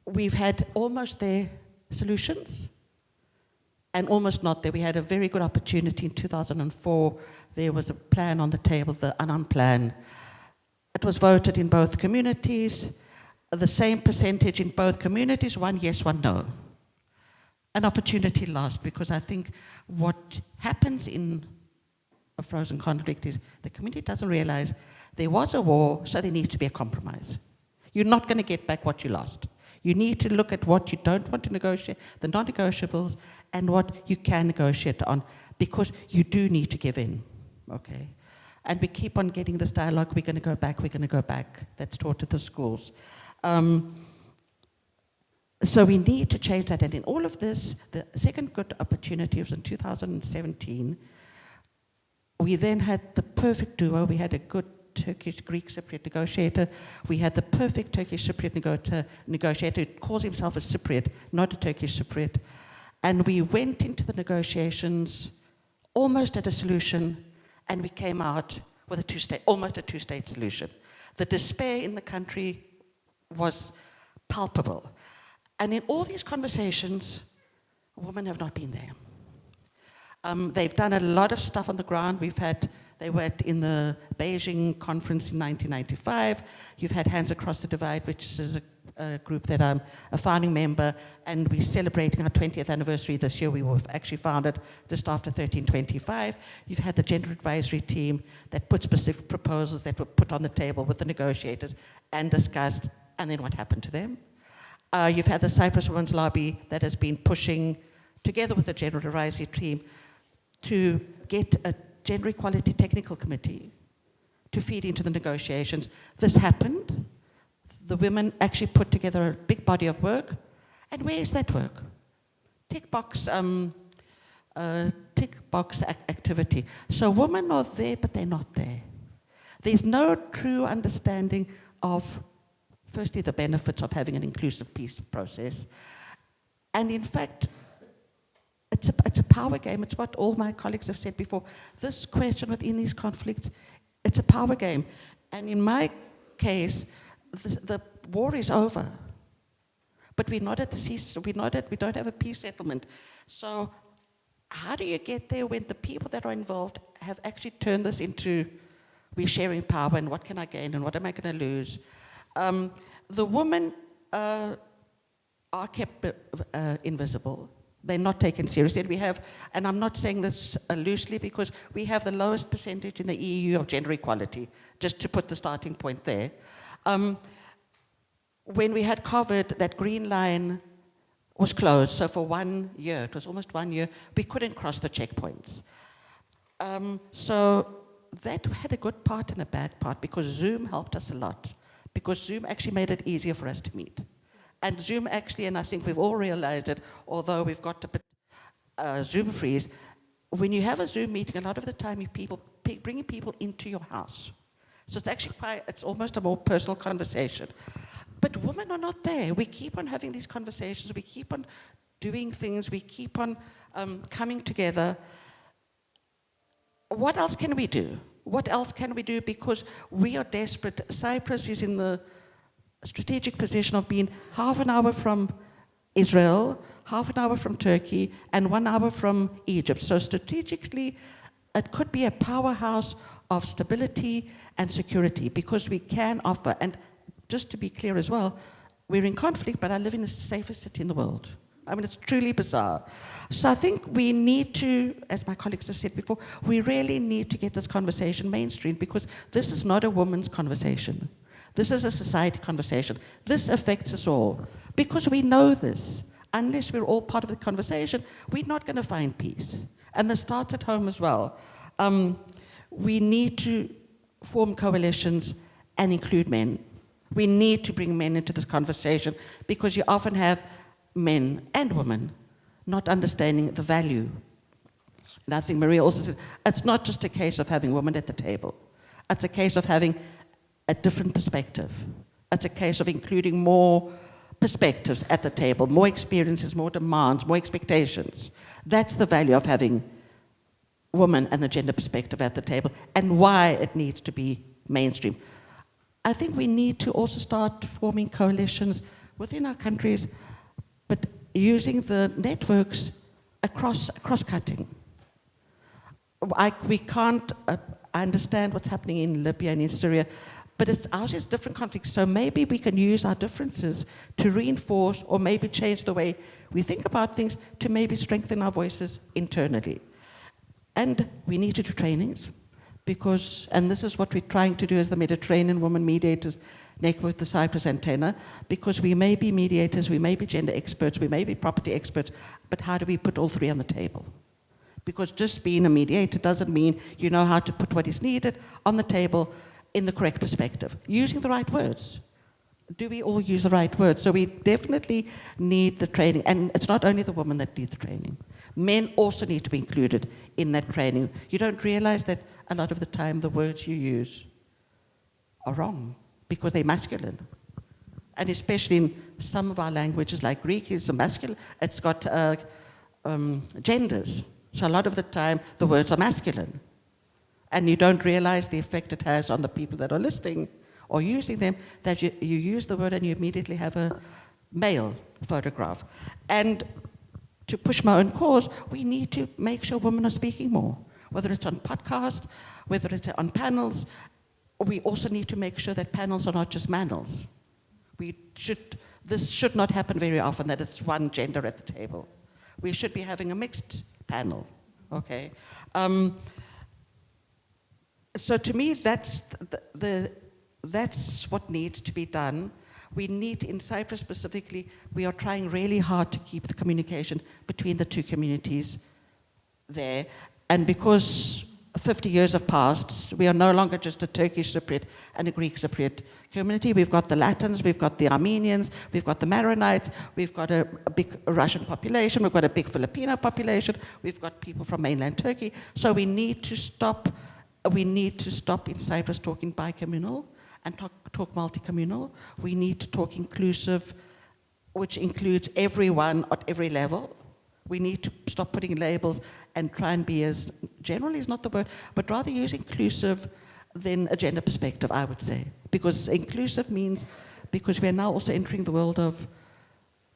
We've had almost their solutions and almost not there. We had a very good opportunity in 2004. There was a plan on the table, the Annan plan. It was voted in both communities, the same percentage in both communities, one yes, one no. An opportunity lost, because I think what happens in a frozen conflict is the community doesn't realize there was a war, so there needs to be a compromise. You're not going to get back what you lost. You need to look at what you don't want to negotiate, the non-negotiables, and what you can negotiate on, because you do need to give in, okay? And we keep on getting this dialogue, we're going to go back, that's taught at the schools. So we need to change that, and in all of this, the second good opportunity was in 2017. We then had the perfect duo. We had a good Turkish-Greek Cypriot negotiator. We had the perfect Turkish Cypriot negotiator who calls himself a Cypriot, not a Turkish Cypriot. And we went into the negotiations almost at a solution, and we came out with almost a two-state solution. The despair in the country was palpable. And in all these conversations, women have not been there. They've done a lot of stuff on the ground. They were in the Beijing conference in 1995. You've had Hands Across the Divide, which is a group that I'm a founding member, and we're celebrating our 20th anniversary this year. We were actually founded just after 1325. You've had the Gender Advisory Team that put specific proposals that were put on the table with the negotiators and discussed, and then what happened to them? You've had the Cyprus Women's Lobby that has been pushing, together with the Gender Advisory Team, to get a Gender Equality Technical Committee to feed into the negotiations. This happened. The women actually put together a big body of work. And where is that work? Tick box activity. So women are there, but they're not there. There's no true understanding of, firstly, the benefits of having an inclusive peace process. And in fact, it's a power game. It's what all my colleagues have said before. This question within these conflicts, it's a power game. And in my case, the war is over. But we're not at the cease, we don't have a peace settlement. So how do you get there when the people that are involved have actually turned this into, we're sharing power, and what can I gain and what am I going to lose? The women are kept invisible. They're not taken seriously. And I'm not saying this loosely, because we have the lowest percentage in the EU of gender equality, just to put the starting point there. When we had COVID, that green line was closed. So for 1 year, it was almost 1 year, we couldn't cross the checkpoints. So that had a good part and a bad part, because Zoom helped us a lot. Because Zoom actually made it easier for us to meet. And Zoom actually, and I think we've all realized it, although we've got a bit Zoom freeze, when you have a Zoom meeting, a lot of the time you're bringing people into your house. So it's actually it's almost a more personal conversation. But women are not there. We keep on having these conversations, we keep on doing things, we keep on coming together. What else can we do? What else can we do? Because we are desperate. Cyprus is in the strategic position of being half an hour from Israel, half an hour from Turkey, and 1 hour from Egypt. So strategically, it could be a powerhouse of stability and security because we can offer, and just to be clear as well, we're in conflict, but I live in the safest city in the world. I mean, it's truly bizarre. So I think we need to, as my colleagues have said before, we really need to get this conversation mainstream because this is not a woman's conversation. This is a society conversation. This affects us all. Because we know this. Unless we're all part of the conversation, we're not going to find peace. And this starts at home as well. We need to form coalitions and include men. We need to bring men into this conversation because you often have men and women not understanding the value. And I think Maria also said, it's not just a case of having women at the table. It's a case of having a different perspective. It's a case of including more perspectives at the table, more experiences, more demands, more expectations. That's the value of having women and the gender perspective at the table and why it needs to be mainstream. I think we need to also start forming coalitions within our countries, but using the networks cross-cutting. We can't, I understand what's happening in Libya and in Syria, but ours is different conflicts, so maybe we can use our differences to reinforce or maybe change the way we think about things to maybe strengthen our voices internally. And we need to do trainings because, and this is what we're trying to do as the Mediterranean Women Mediators Network with the Cyprus antenna, because we may be mediators, we may be gender experts, we may be property experts, but how do we put all three on the table? Because just being a mediator doesn't mean you know how to put what is needed on the table in the correct perspective, using the right words. Do we all use the right words? So we definitely need the training, and it's not only the women that need the training. Men also need to be included in that training. You don't realize that a lot of the time the words you use are wrong because they're masculine. And especially in some of our languages, like Greek is a masculine, it's got genders. So a lot of the time the words are masculine. And you don't realize the effect it has on the people that are listening or using them, that you use the word and you immediately have a male photograph. And to push my own cause, we need to make sure women are speaking more, whether it's on podcasts, whether it's on panels. We also need to make sure that panels are not just manels. This should not happen very often, that it's one gender at the table. We should be having a mixed panel, okay? So to me, that's what needs to be done. We need, in Cyprus specifically, we are trying really hard to keep the communication between the two communities there. And because 50 years have passed, we are no longer just a Turkish Cypriot and a Greek Cypriot community. We've got the Latins, we've got the Armenians, we've got the Maronites, we've got a big Russian population, we've got a big Filipino population, we've got people from mainland Turkey. So we need to stop in Cyprus talking bicommunal and talk multi-communal. We need to talk inclusive, which includes everyone at every level. We need to stop putting labels and try and be as, generally is not the word, but rather use inclusive than a gender perspective, I would say. Because inclusive means, because we are now also entering the world of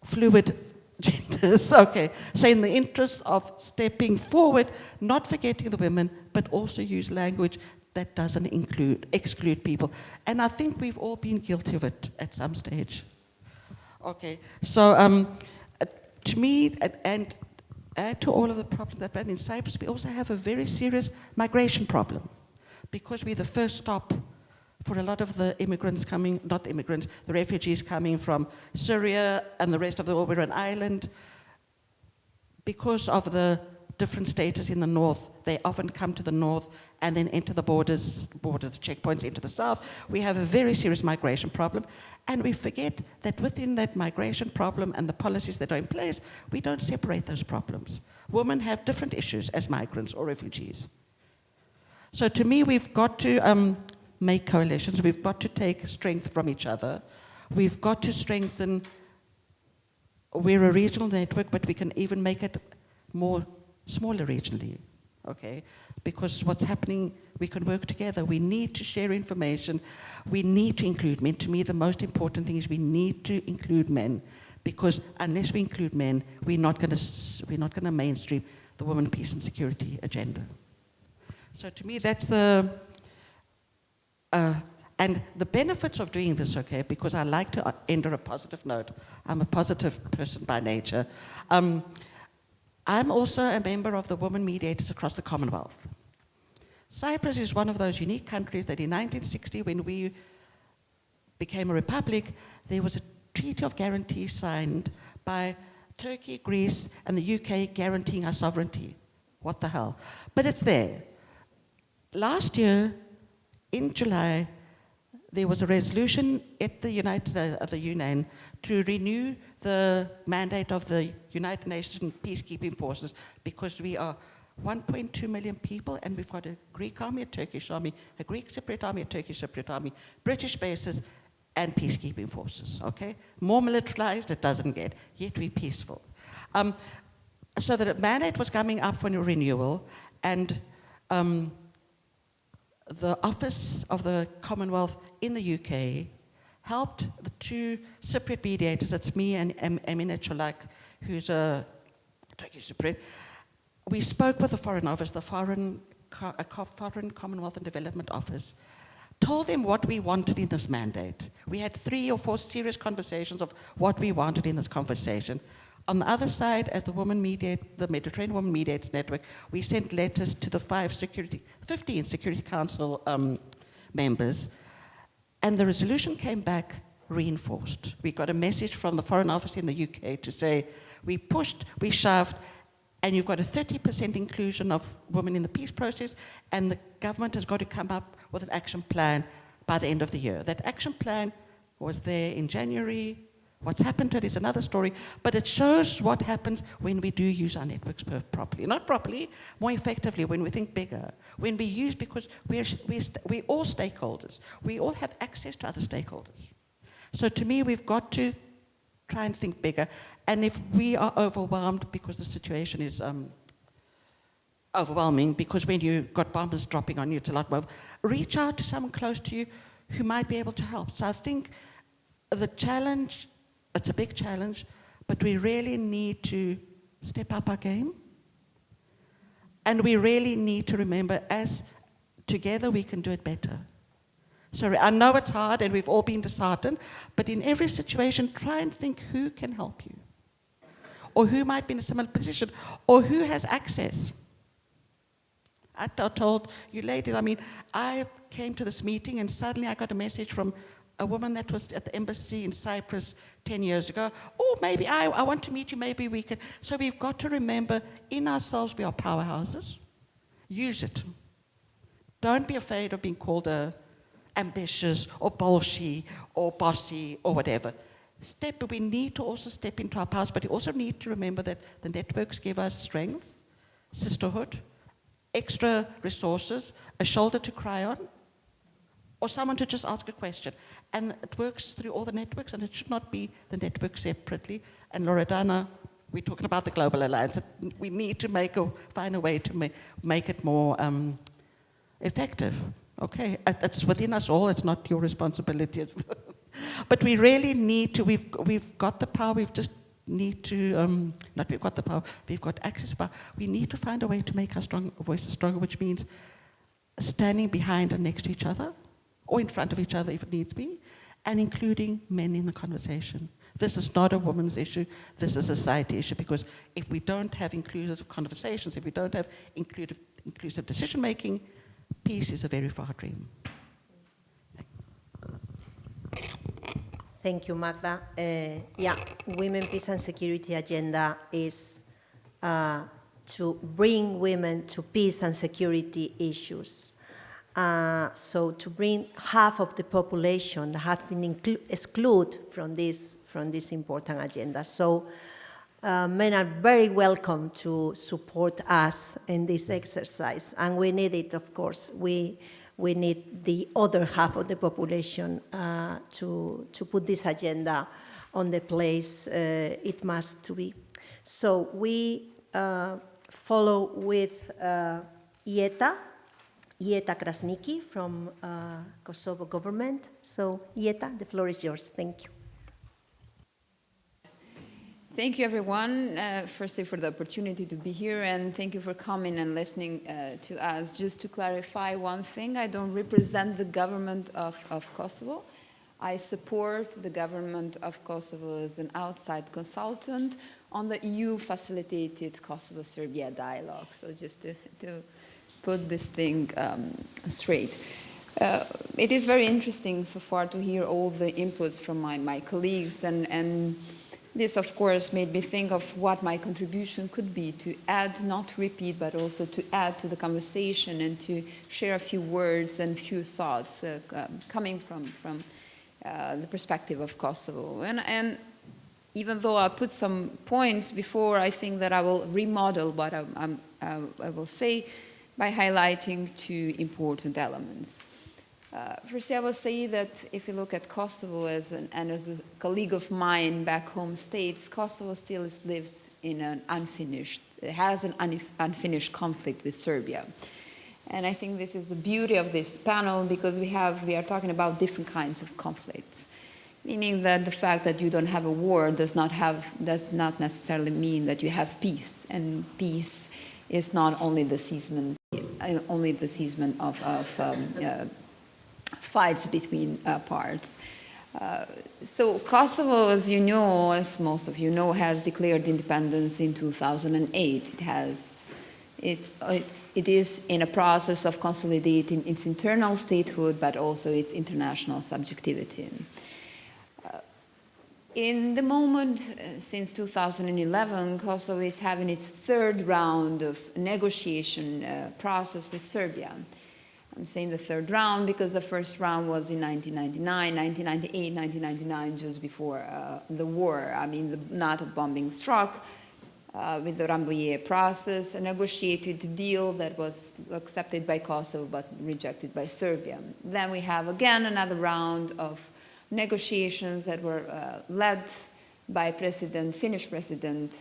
fluid genders. Okay, so in the interest of stepping forward, not forgetting the women, but also use language that doesn't exclude people. And I think we've all been guilty of it at some stage. Okay, so to me, and add to all of the problems that happen in Cyprus, we also have a very serious migration problem, because we're the first stop for a lot of the immigrants coming, not immigrants, the refugees coming from Syria and the rest of the world. We're an island. Because of the different status in the north, they often come to the north and then enter the borders, the checkpoints into the south. We have a very serious migration problem, and we forget that within that migration problem and the policies that are in place, we don't separate those problems. Women have different issues as migrants or refugees. So to me, we've got to make coalitions. We've got to take strength from each other. We've got to strengthen. We're a regional network, but we can even make it more smaller regionally. okay? Because what's happening, we can work together. We need to share information. We need to include men. To me, the most important thing is we need to include men, because unless we include men, we're not going to mainstream the women, peace and security agenda. So to me, that's the and the benefits of doing this, okay, because I like to end on a positive note. I'm a positive person by nature. I'm also a member of the women mediators across the Commonwealth. Cyprus is one of those unique countries that in 1960, when we became a republic, there was a treaty of guarantee signed by Turkey, Greece, and the UK guaranteeing our sovereignty. What the hell? But it's there. Last year, in July, there was a resolution at the UN to renew the mandate of the United Nations peacekeeping forces, because we are 1.2 million people, and we've got a Greek army, a Turkish army, a Greek Cypriot army, a Turkish Cypriot army, British bases, and peacekeeping forces, okay? More militarized it doesn't get, yet we're peaceful. So the mandate was coming up for renewal, and the Office of the Commonwealth in the UK helped the two Cypriot mediators, that's me and MENA, who's a Turkish Cypriot. We spoke with the Foreign Office, the Foreign Commonwealth and Development Office, told them what we wanted in this mandate. We had 3 or 4 serious conversations of what we wanted in this conversation. On the other side, as the Mediterranean Women Mediators Network, we sent letters to the 15 Security Council members, and the resolution came back reinforced. We got a message from the Foreign Office in the UK to say, we pushed, we shoved, and you've got a 30% inclusion of women in the peace process, and the government has got to come up with an action plan by the end of the year. That action plan was there in January. What's happened to it is another story, but it shows what happens when we do use our networks properly. Not properly, more effectively, when we think bigger. When we use, because we're all stakeholders. We all have access to other stakeholders. So to me, we've got to try and think bigger. And if we are overwhelmed because the situation is overwhelming, because when you've got bombers dropping on you, it's a lot more, reach out to someone close to you who might be able to help. So I think the challenge, it's a big challenge, but we really need to step up our game. And we really need to remember, as together we can do it better. So I know it's hard and we've all been disheartened, but in every situation, try and think who can help you, or who might be in a similar position, or who has access. I told you ladies, I came to this meeting and suddenly I got a message from a woman that was at the embassy in Cyprus 10 years ago. Oh, maybe I want to meet you, maybe we can. So we've got to remember, in ourselves we are powerhouses. Use it. Don't be afraid of being called ambitious or bolshy or bossy or whatever. We need to also step into our powers, but we also need to remember that the networks give us strength, sisterhood, extra resources, a shoulder to cry on, or someone to just ask a question. And it works through all the networks, and it should not be the network separately. And Loredana, we're talking about the Global Alliance. We need to find a way to make it more effective. Okay, it's within us all. It's not your responsibility. But we really need to. We've got the power. We've just need to. Not we've got the power. We've got access to power. We need to find a way to make our voices stronger, which means standing behind and next to each other, or in front of each other if it needs be, and including men in the conversation. This is not a woman's issue. This is a society issue, because if we don't have inclusive conversations, if we don't have inclusive decision making, peace is a very far dream. Thank you, Magda. Women, peace and security agenda is to bring women to peace and security issues. So to bring half of the population that has been excluded from this important agenda. So men are very welcome to support us in this exercise, and we need it, of course. We need the other half of the population to put this agenda on the place it must to be. So we follow with Jeta Krasniki from Kosovo government. So, Jeta, the floor is yours. Thank you. Thank you, everyone, firstly for the opportunity to be here, and thank you for coming and listening to us. Just to clarify one thing, I don't represent the government of Kosovo. I support the government of Kosovo as an outside consultant on the EU-facilitated Kosovo-Serbia dialogue. So just to put this thing straight. It is very interesting so far to hear all the inputs from my colleagues, and this, of course, made me think of what my contribution could be to add, not repeat, but also to add to the conversation and to share a few words and few thoughts coming from the perspective of Kosovo. And even though I put some points before, I think that I will remodel what I will say by highlighting two important elements. Firstly, I will say that if you look at Kosovo as a colleague of mine back home states, Kosovo still lives in an unfinished conflict with Serbia. And I think this is the beauty of this panel, because we are talking about different kinds of conflicts, meaning that the fact that you don't have a war does not necessarily mean that you have peace, and peace is not only the ceasement of fights between parts. So Kosovo, as you know, as most of you know, has declared independence in 2008. It is in a process of consolidating its internal statehood, but also its international subjectivity. In the moment since 2011, Kosovo is having its third round of negotiation process with Serbia. I'm saying the third round because the first round was in 1999, 1998, 1999, just before the war. I mean, the NATO bombing struck with the Rambouillet process, a negotiated deal that was accepted by Kosovo but rejected by Serbia. Then we have again another round of negotiations that were led by Finnish President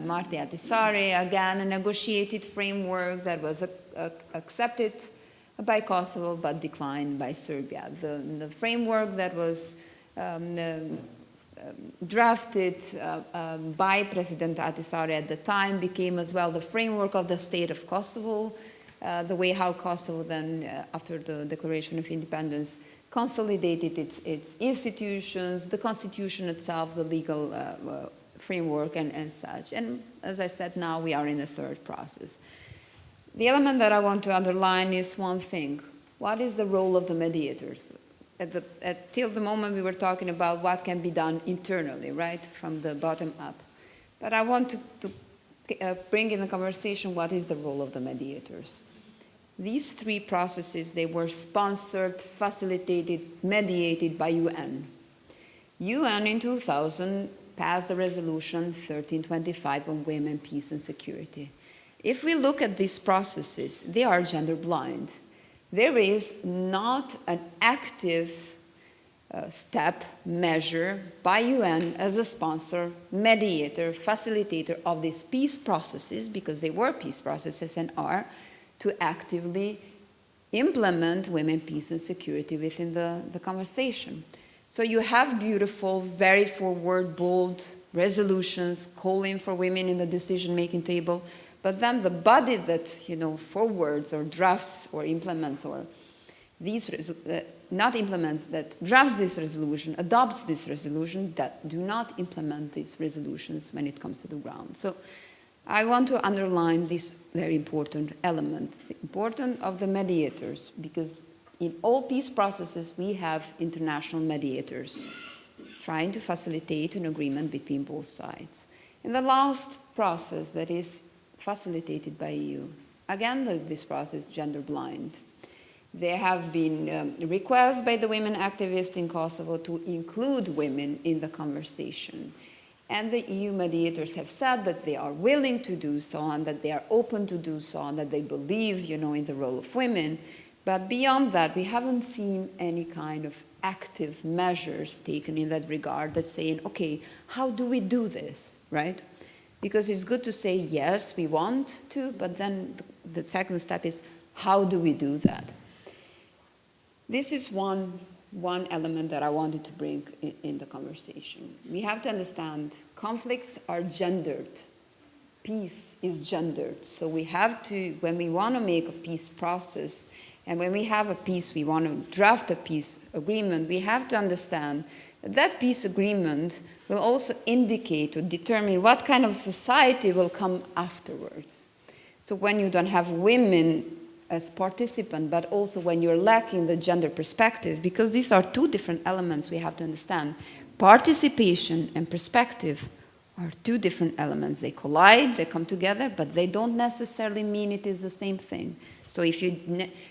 Martti Ahtisaari, again a negotiated framework that was accepted by Kosovo but declined by Serbia. The framework that was drafted by President Ahtisaari at the time became as well the framework of the state of Kosovo, the way how Kosovo then, after the declaration of independence, consolidated its institutions, the constitution itself, the legal framework and such. And as I said, now we are in the third process. The element that I want to underline is one thing. What is the role of the mediators? Till the moment we were talking about what can be done internally, right, from the bottom up. But I want to bring in the conversation what is the role of the mediators. These three processes, they were sponsored, facilitated, mediated by UN. UN in 2000 passed a resolution 1325 on women, peace and security. If we look at these processes, they are gender blind. There is not an active step, measure by UN as a sponsor, mediator, facilitator of these peace processes, because they were peace processes and are, to actively implement women, peace and security within the conversation. So you have beautiful, very forward, bold resolutions calling for women in the decision-making table, but then the body that, forwards or drafts or implements or not implements, that drafts this resolution, adopts this resolution, that do not implement these resolutions when it comes to the ground. So I want to underline this very important element, the importance of the mediators, because in all peace processes, we have international mediators trying to facilitate an agreement between both sides. In the last process that is facilitated by EU, again, this process is gender blind. There have been requests by the women activists in Kosovo to include women in the conversation. And the EU mediators have said that they are willing to do so and that they are open to do so and that they believe, in the role of women. But beyond that, we haven't seen any kind of active measures taken in that regard that's saying, okay, how do we do this, right? Because it's good to say, yes, we want to, but then the second step is, how do we do that? This is one element that I wanted to bring in the conversation. We have to understand conflicts are gendered. Peace is gendered. So we have to, when we want to make a peace process, and when we have a peace, we want to draft a peace agreement, we have to understand that that peace agreement will also indicate or determine what kind of society will come afterwards. So when you don't have women as participants, but also when you're lacking the gender perspective, because these are two different elements we have to understand. Participation and perspective are two different elements. They collide, they come together, but they don't necessarily mean it is the same thing. So if you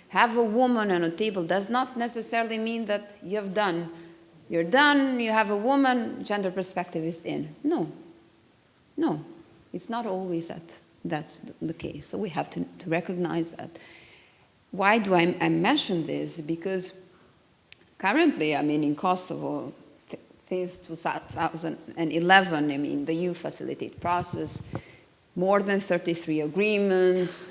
have a woman on a table, does not necessarily mean that you're done, you have a woman, gender perspective is in. No, it's not always that. That's the case. So we have to recognize that. Why do I mention this? Because currently, I mean, in Kosovo, since 2011, I mean, the EU facilitate process, more than 33 agreements,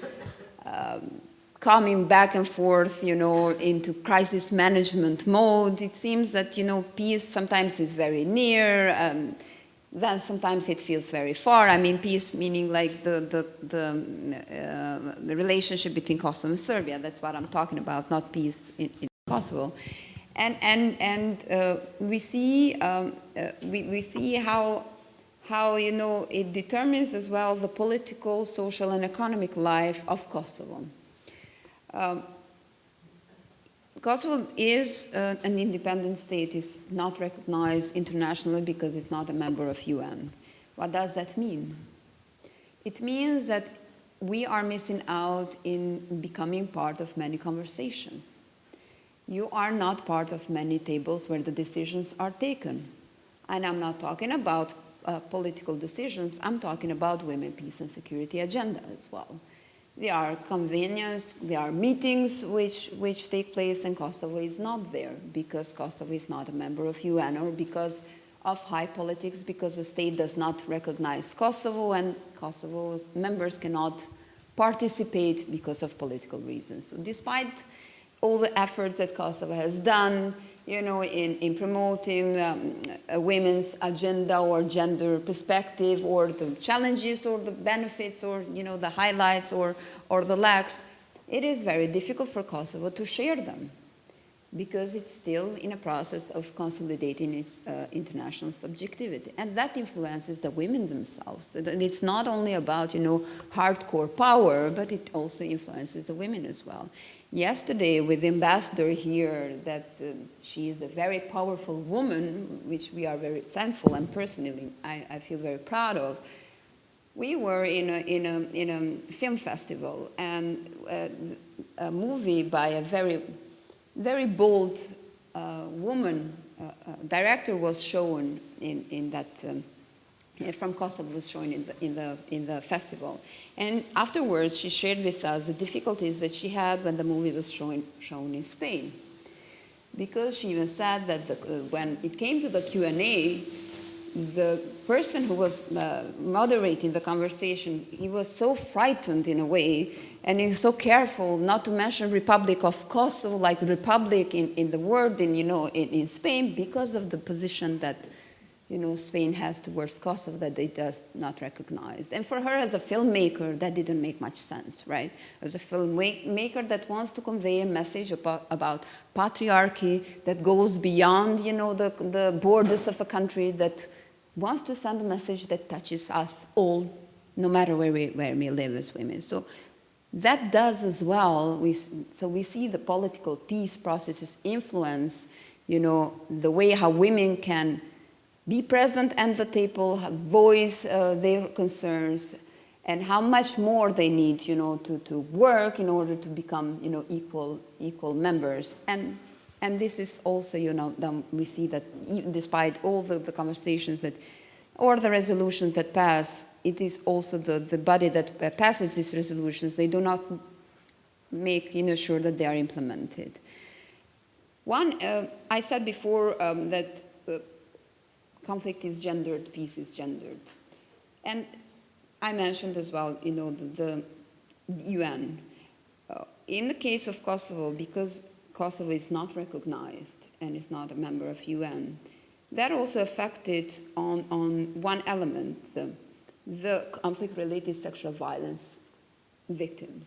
coming back and forth, you know, into crisis management mode. It seems that, you know, peace sometimes is very near, then sometimes it feels very far. I mean, peace meaning like the relationship between Kosovo and Serbia. That's what I'm talking about, not peace in Kosovo. And we see how you know it determines as well the political, social, and economic life of Kosovo. Kosovo is an independent state, is not recognized internationally because it's not a member of UN. What does that mean? It means that we are missing out in becoming part of many conversations. You are not part of many tables where the decisions are taken. And I'm not talking about political decisions, I'm talking about women, peace, and security agenda as well. There are convenience, there are meetings which take place, and Kosovo is not there because Kosovo is not a member of UN, or because of high politics, because the state does not recognize Kosovo, and Kosovo's members cannot participate because of political reasons. So despite all the efforts that Kosovo has done, you know, in promoting a women's agenda or gender perspective, or the challenges or the benefits, or, you know, the highlights or the lacks, it is very difficult for Kosovo to share them because it's still in a process of consolidating its international subjectivity. And that influences the women themselves. And it's not only about, you know, hardcore power, but it also influences the women as well. Yesterday, with the ambassador here, that she is a very powerful woman, which we are very thankful, and personally I feel very proud of. We were in a film festival, and a movie by a very bold woman director was shown in that. From Kosovo was shown in the festival. And afterwards, she shared with us the difficulties that she had when the movie was shown in Spain. Because she even said that when it came to the Q&A, the person who was moderating the conversation, he was so frightened in a way, and he was so careful not to mention Republic of Kosovo, like Republic in the word in Spain, because of the position that, you know, Spain has towards Kosovo that they does not recognize. And for her as a filmmaker, that didn't make much sense, right? As a filmmaker that wants to convey a message about patriarchy that goes beyond, you know, the borders of a country, that wants to send a message that touches us all, no matter where we live as women. So that does as well. We see the political peace processes influence, you know, the way how women can be present at the table, voice their concerns, and how much more they need, you know, to work in order to become, you know, equal members. And this is also, you know, we see that despite all the conversations that, or the resolutions that pass, it is also the body that passes these resolutions, they do not make, you know, sure that they are implemented. One, I said before that conflict is gendered, peace is gendered. And I mentioned as well, you know, UN. In the case of Kosovo, because Kosovo is not recognized and is not a member of UN, that also affected on one element, the conflict-related sexual violence victims.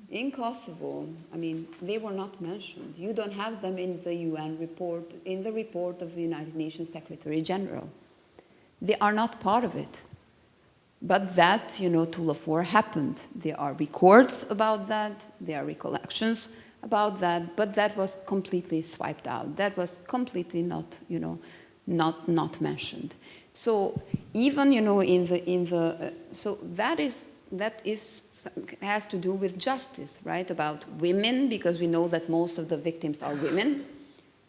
In Kosovo, I mean, they were not mentioned. You don't have them in the UN report, in the report of the United Nations Secretary General. They are not part of it. But that, you know, tool of war happened. There are records about that, there are recollections about that, but that was completely swiped out. That was completely not, you know, not mentioned. So even, you know, so that has to do with justice, right? About women, because we know that most of the victims are women.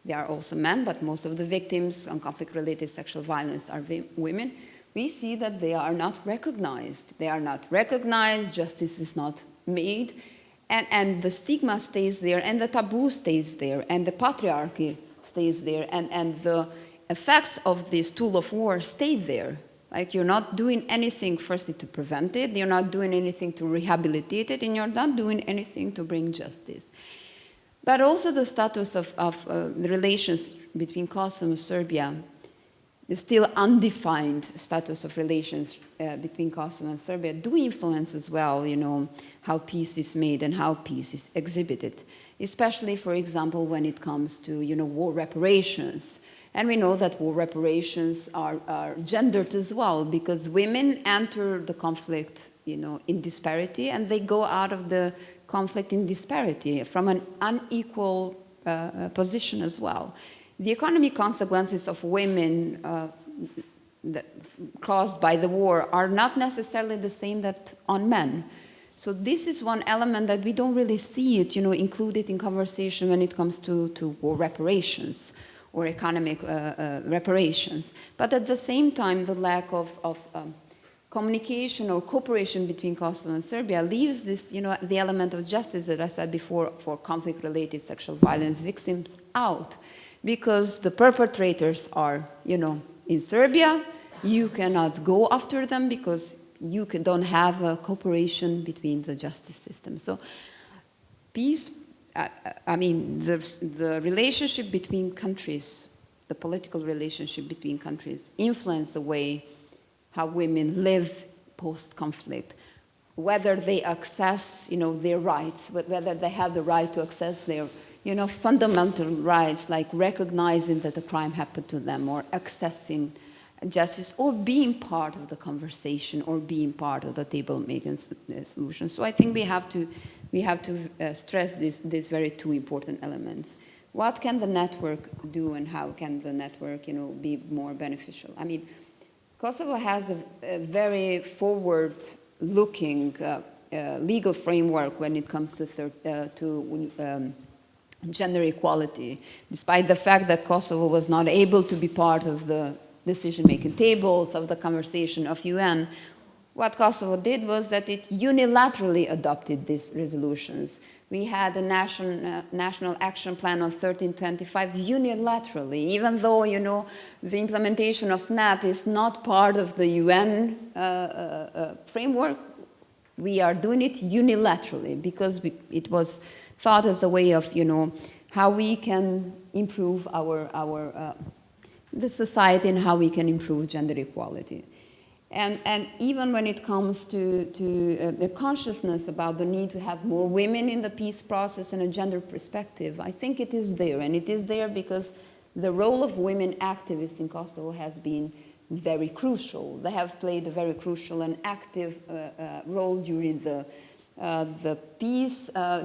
There are also men, but most of the victims on conflict-related sexual violence are women. We see that they are not recognized. They are not recognized, justice is not made, and the stigma stays there, and the taboo stays there, and the patriarchy stays there, and the effects of this tool of war stay there. Like, you're not doing anything, firstly, to prevent it, you're not doing anything to rehabilitate it, and you're not doing anything to bring justice. But also the status of the relations between Kosovo and Serbia, the still undefined status of relations between Kosovo and Serbia do influence as well, you know, how peace is made and how peace is exhibited, especially, for example, when it comes to, you know, war reparations. And we know that war reparations are gendered as well, because women enter the conflict, you know, in disparity, and they go out of the conflict in disparity from an unequal position as well. The economic consequences of women caused by the war are not necessarily the same that on men. So this is one element that we don't really see it, you know, included in conversation when it comes to war reparations or economic reparations. But at the same time, the lack of communication or cooperation between Kosovo and Serbia leaves this, you know, the element of justice that I said before for conflict-related sexual violence victims out. Because the perpetrators are, you know, in Serbia, you cannot go after them because you don't have a cooperation between the justice system. So peace, I mean, the relationship between countries, the political relationship between countries influence the way how women live post-conflict, whether they access, you know, their rights, whether they have the right to access their, you know, fundamental rights, like recognizing that a crime happened to them, or accessing justice, or being part of the conversation, or being part of the table-making solution. So I think we have to stress these very two important elements. What can the network do, and how can the network, you know, be more beneficial? I mean, Kosovo has a very forward-looking legal framework when it comes to gender equality, despite the fact that Kosovo was not able to be part of the decision-making tables of the conversation of UN. What Kosovo did was that it unilaterally adopted these resolutions. We had a national action plan on 1325 unilaterally, even though, you know, the implementation of NAP is not part of the UN framework. We are doing it unilaterally because it was thought as a way of, you know, how we can improve the society and how we can improve gender equality. And even when it comes to the consciousness about the need to have more women in the peace process and a gender perspective, I think it is there. And it is there because the role of women activists in Kosovo has been very crucial. They have played a very crucial and active role during the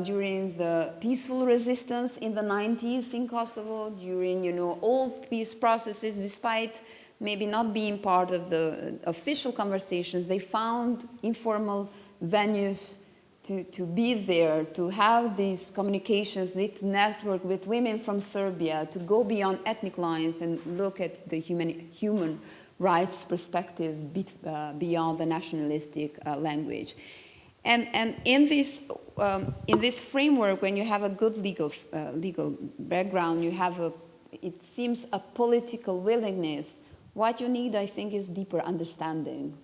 during the peaceful resistance in the 90s in Kosovo, during, you know, all peace processes, despite maybe not being part of the official conversations. They found informal venues to be there, to have these communications, to network with women from Serbia, to go beyond ethnic lines and look at the human rights perspective beyond the nationalistic language. And in this framework, when you have a good legal background, you have it seems a political willingness. What you need, I think, is deeper understanding.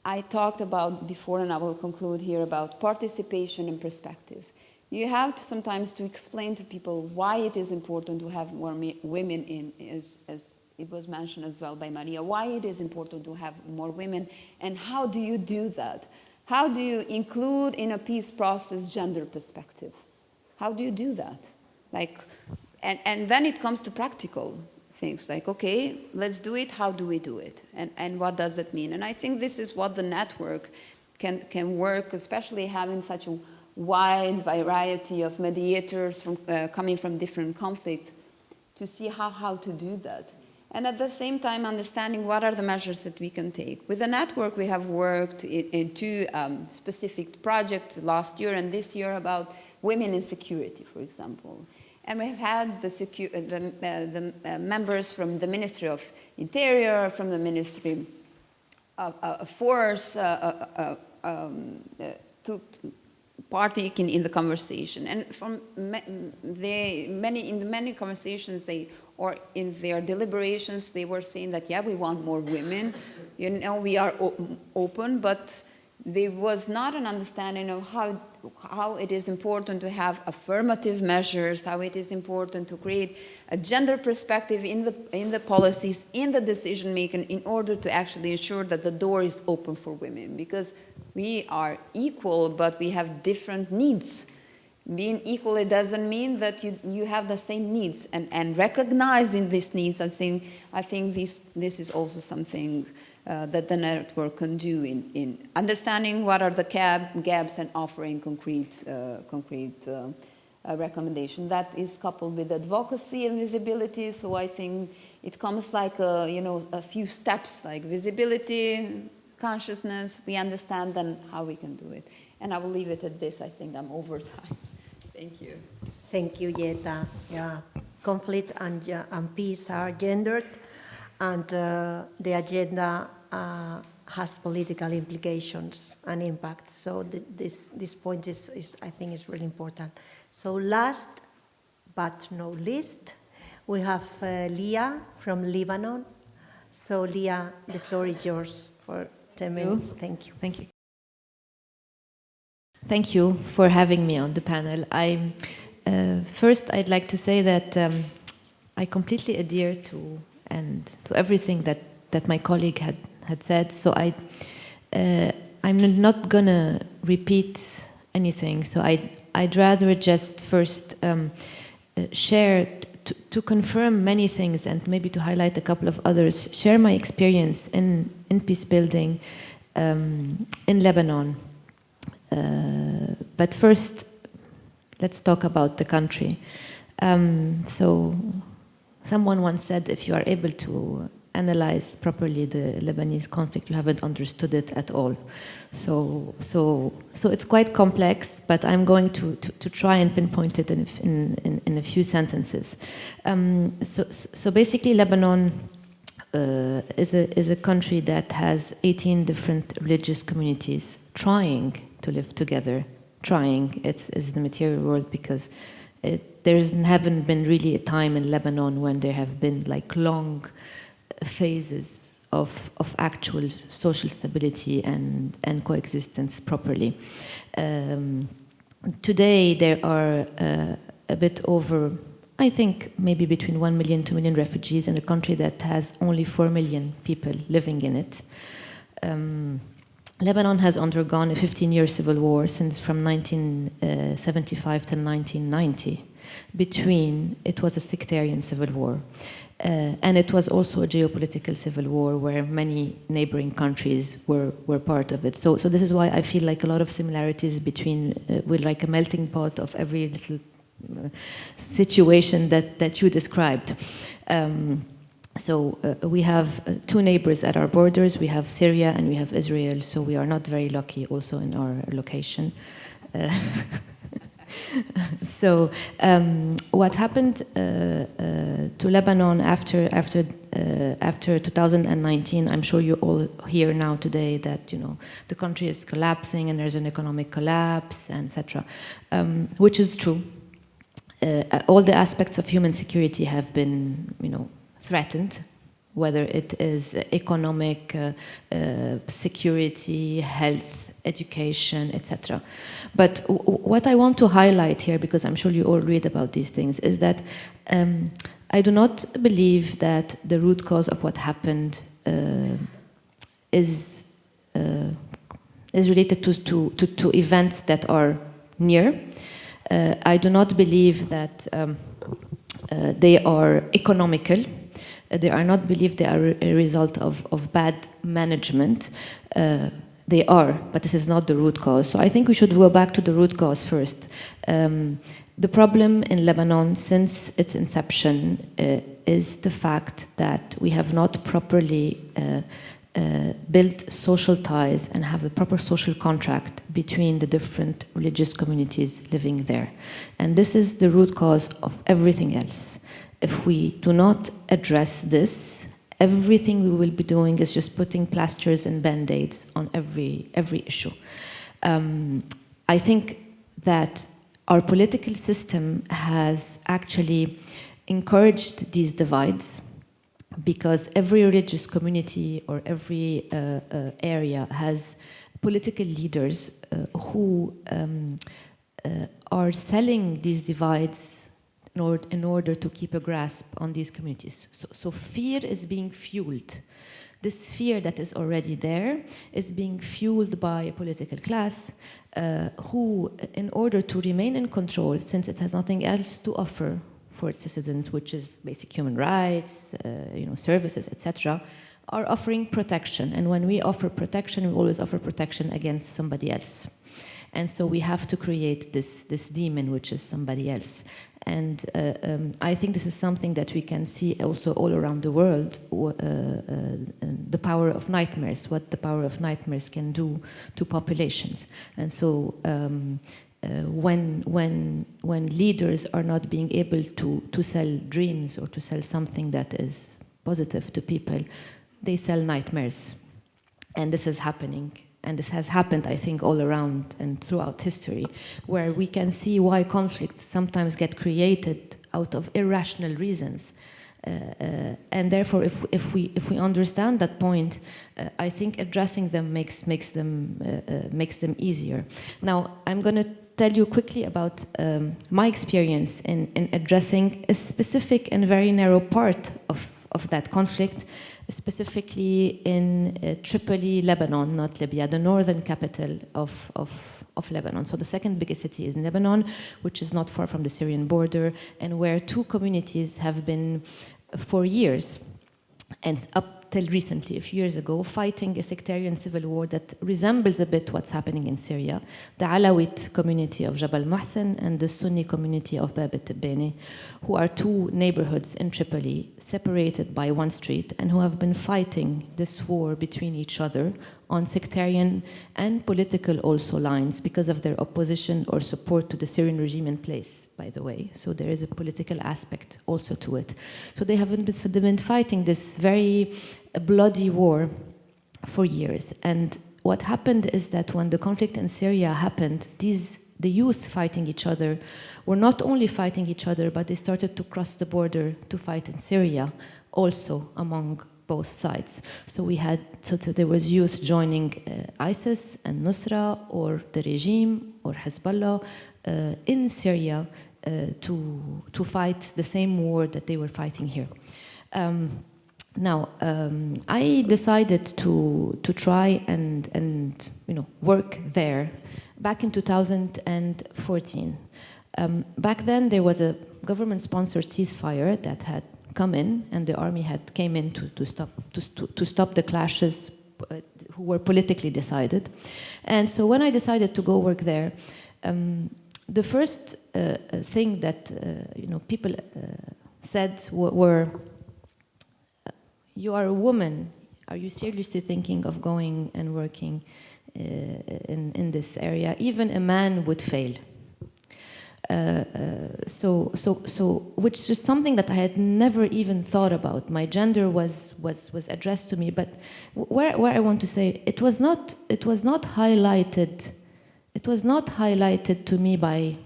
I talked about before, and I will conclude here, about participation and perspective. You have to sometimes to explain to people why it is important to have more women in, as it was mentioned as well by Maria, why it is important to have more women, and how do you do that? How do you include in a peace process gender perspective? How do you do that? Like, and then it comes to practical things like, okay, let's do it, how do we do it? And what does it mean? And I think this is what the network can work, especially having such a wide variety of mediators from, coming from different conflicts, to see how to do that. And at the same time, understanding what are the measures that we can take. With the network, we have worked in two specific projects last year and this year about women in security, for example. And we have had the members from the Ministry of Interior, from the Ministry of Force, to partake in the conversation. And from in the many conversations, or in their deliberations, they were saying that, yeah, we want more women. You know, we are open, but there was not an understanding of how it is important to have affirmative measures, how it is important to create a gender perspective in the policies, in the decision making, in order to actually ensure that the door is open for women. Because we are equal, but we have different needs. Being equal, it doesn't mean that you have the same needs. And recognizing these needs, I think this is also something that the network can do in understanding what are the gaps and offering concrete recommendation. That is coupled with advocacy and visibility. So I think it comes like a few steps, like visibility, consciousness. We understand then how we can do it. And I will leave it at this. I think I'm over time. Thank you. Thank you, Jetta. Yeah, conflict and peace are gendered, and the agenda has political implications and impact. So this point is I think is really important. So last but not least, we have Leah from Lebanon. So Leah, the floor is yours for 10 minutes. Thank you. Thank you. Thank you for having me on the panel. First, I'd like to say that I completely adhere to everything that my colleague had said. So I'm not gonna repeat anything. So I'd rather just first share to confirm many things and maybe to highlight a couple of others. Share my experience in peace building in Lebanon. But first, let's talk about the country. So someone once said, if you are able to analyze properly the Lebanese conflict, you haven't understood it at all. So it's quite complex, but I'm going to try and pinpoint it in a few sentences. So basically, Lebanon is a country that has 18 different religious communities trying to live together. Trying, it's the material world, because haven't been really a time in Lebanon when there have been like long phases of actual social stability and coexistence properly. Today there are a bit over, I think, maybe between 1 million, 2 million refugees in a country that has only 4 million people living in it. Lebanon has undergone a 15-year civil war from 1975 to 1990. It was a sectarian civil war. And it was also a geopolitical civil war where many neighboring countries were part of it. So this is why I feel like a lot of similarities with like a melting pot of every little situation that you described. So we have two neighbors at our borders. We have Syria and we have Israel, so we are not very lucky also in our location. So what happened to Lebanon after 2019, I'm sure you all hear now today that the country is collapsing and there's an economic collapse, etc., which is true. All the aspects of human security have been threatened, whether it is economic, security, health, education, etc. But what I want to highlight here, because I'm sure you all read about these things, is that I do not believe that the root cause of what happened is related to events that are near. I do not believe that they are economical. They are not believed they are a result of bad management. They are, but this is not the root cause. So I think we should go back to the root cause first. The problem in Lebanon since its inception is the fact that we have not properly built social ties and have a proper social contract between the different religious communities living there. And this is the root cause of everything else. If we do not address this, everything we will be doing is just putting plasters and band-aids on every issue. I think that our political system has actually encouraged these divides, because every religious community or every area has political leaders who are selling these divides in order to keep a grasp on these communities. So fear is being fueled. This fear that is already there is being fueled by a political class who, in order to remain in control, since it has nothing else to offer for its citizens, which is basic human rights, services, etc., are offering protection. And when we offer protection, we always offer protection against somebody else. And so we have to create this demon, which is somebody else. And I think this is something that we can see also all around the world, the power of nightmares, what the power of nightmares can do to populations. And so when leaders are not being able to sell dreams or to sell something that is positive to people, they sell nightmares. And this is happening. And this has happened, I think, all around and throughout history, where we can see why conflicts sometimes get created out of irrational reasons. And therefore, if we understand that point, I think addressing them makes them easier. Now, I'm going to tell you quickly about my experience in addressing a specific and very narrow part of that conflict, specifically in Tripoli, Lebanon, not Libya, the northern capital of Lebanon. So the second biggest city is in Lebanon, which is not far from the Syrian border, and where two communities have been for years, and up till recently, a few years ago, fighting a sectarian civil war that resembles a bit what's happening in Syria. The Alawite community of Jabal Muhsin and the Sunni community of Bab al-Tabbani, who are two neighborhoods in Tripoli, separated by one street, and who have been fighting this war between each other on sectarian and political also lines because of their opposition or support to the Syrian regime in place, by the way. So there is a political aspect also to it. So they have been fighting this very bloody war for years. And what happened is that when the conflict in Syria happened, the youth fighting each other were not only fighting each other, but they started to cross the border to fight in Syria also among both sides. So there was youth joining ISIS and Nusra or the regime or Hezbollah in Syria to fight the same war that they were fighting here. Now, I decided to try and work there back in 2014. Back then, there was a government-sponsored ceasefire that had come in, and the army had came in to stop the clashes, who were politically decided. And so when I decided to go work there, the first thing that people said were, "You are a woman. Are you seriously thinking of going and working in this area? Even a man would fail." Which is something that I had never even thought about. My gender was addressed to me, but where I want to say it was not highlighted. It was not highlighted to me by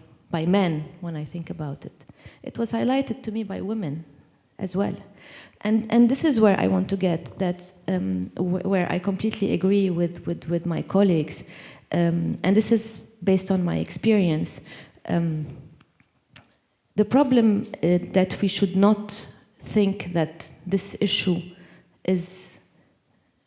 men when I think about it. It was highlighted to me by women as well. And this is where I want to get, that where I completely agree with my colleagues, and this is based on my experience. The problem that we should not think that this issue is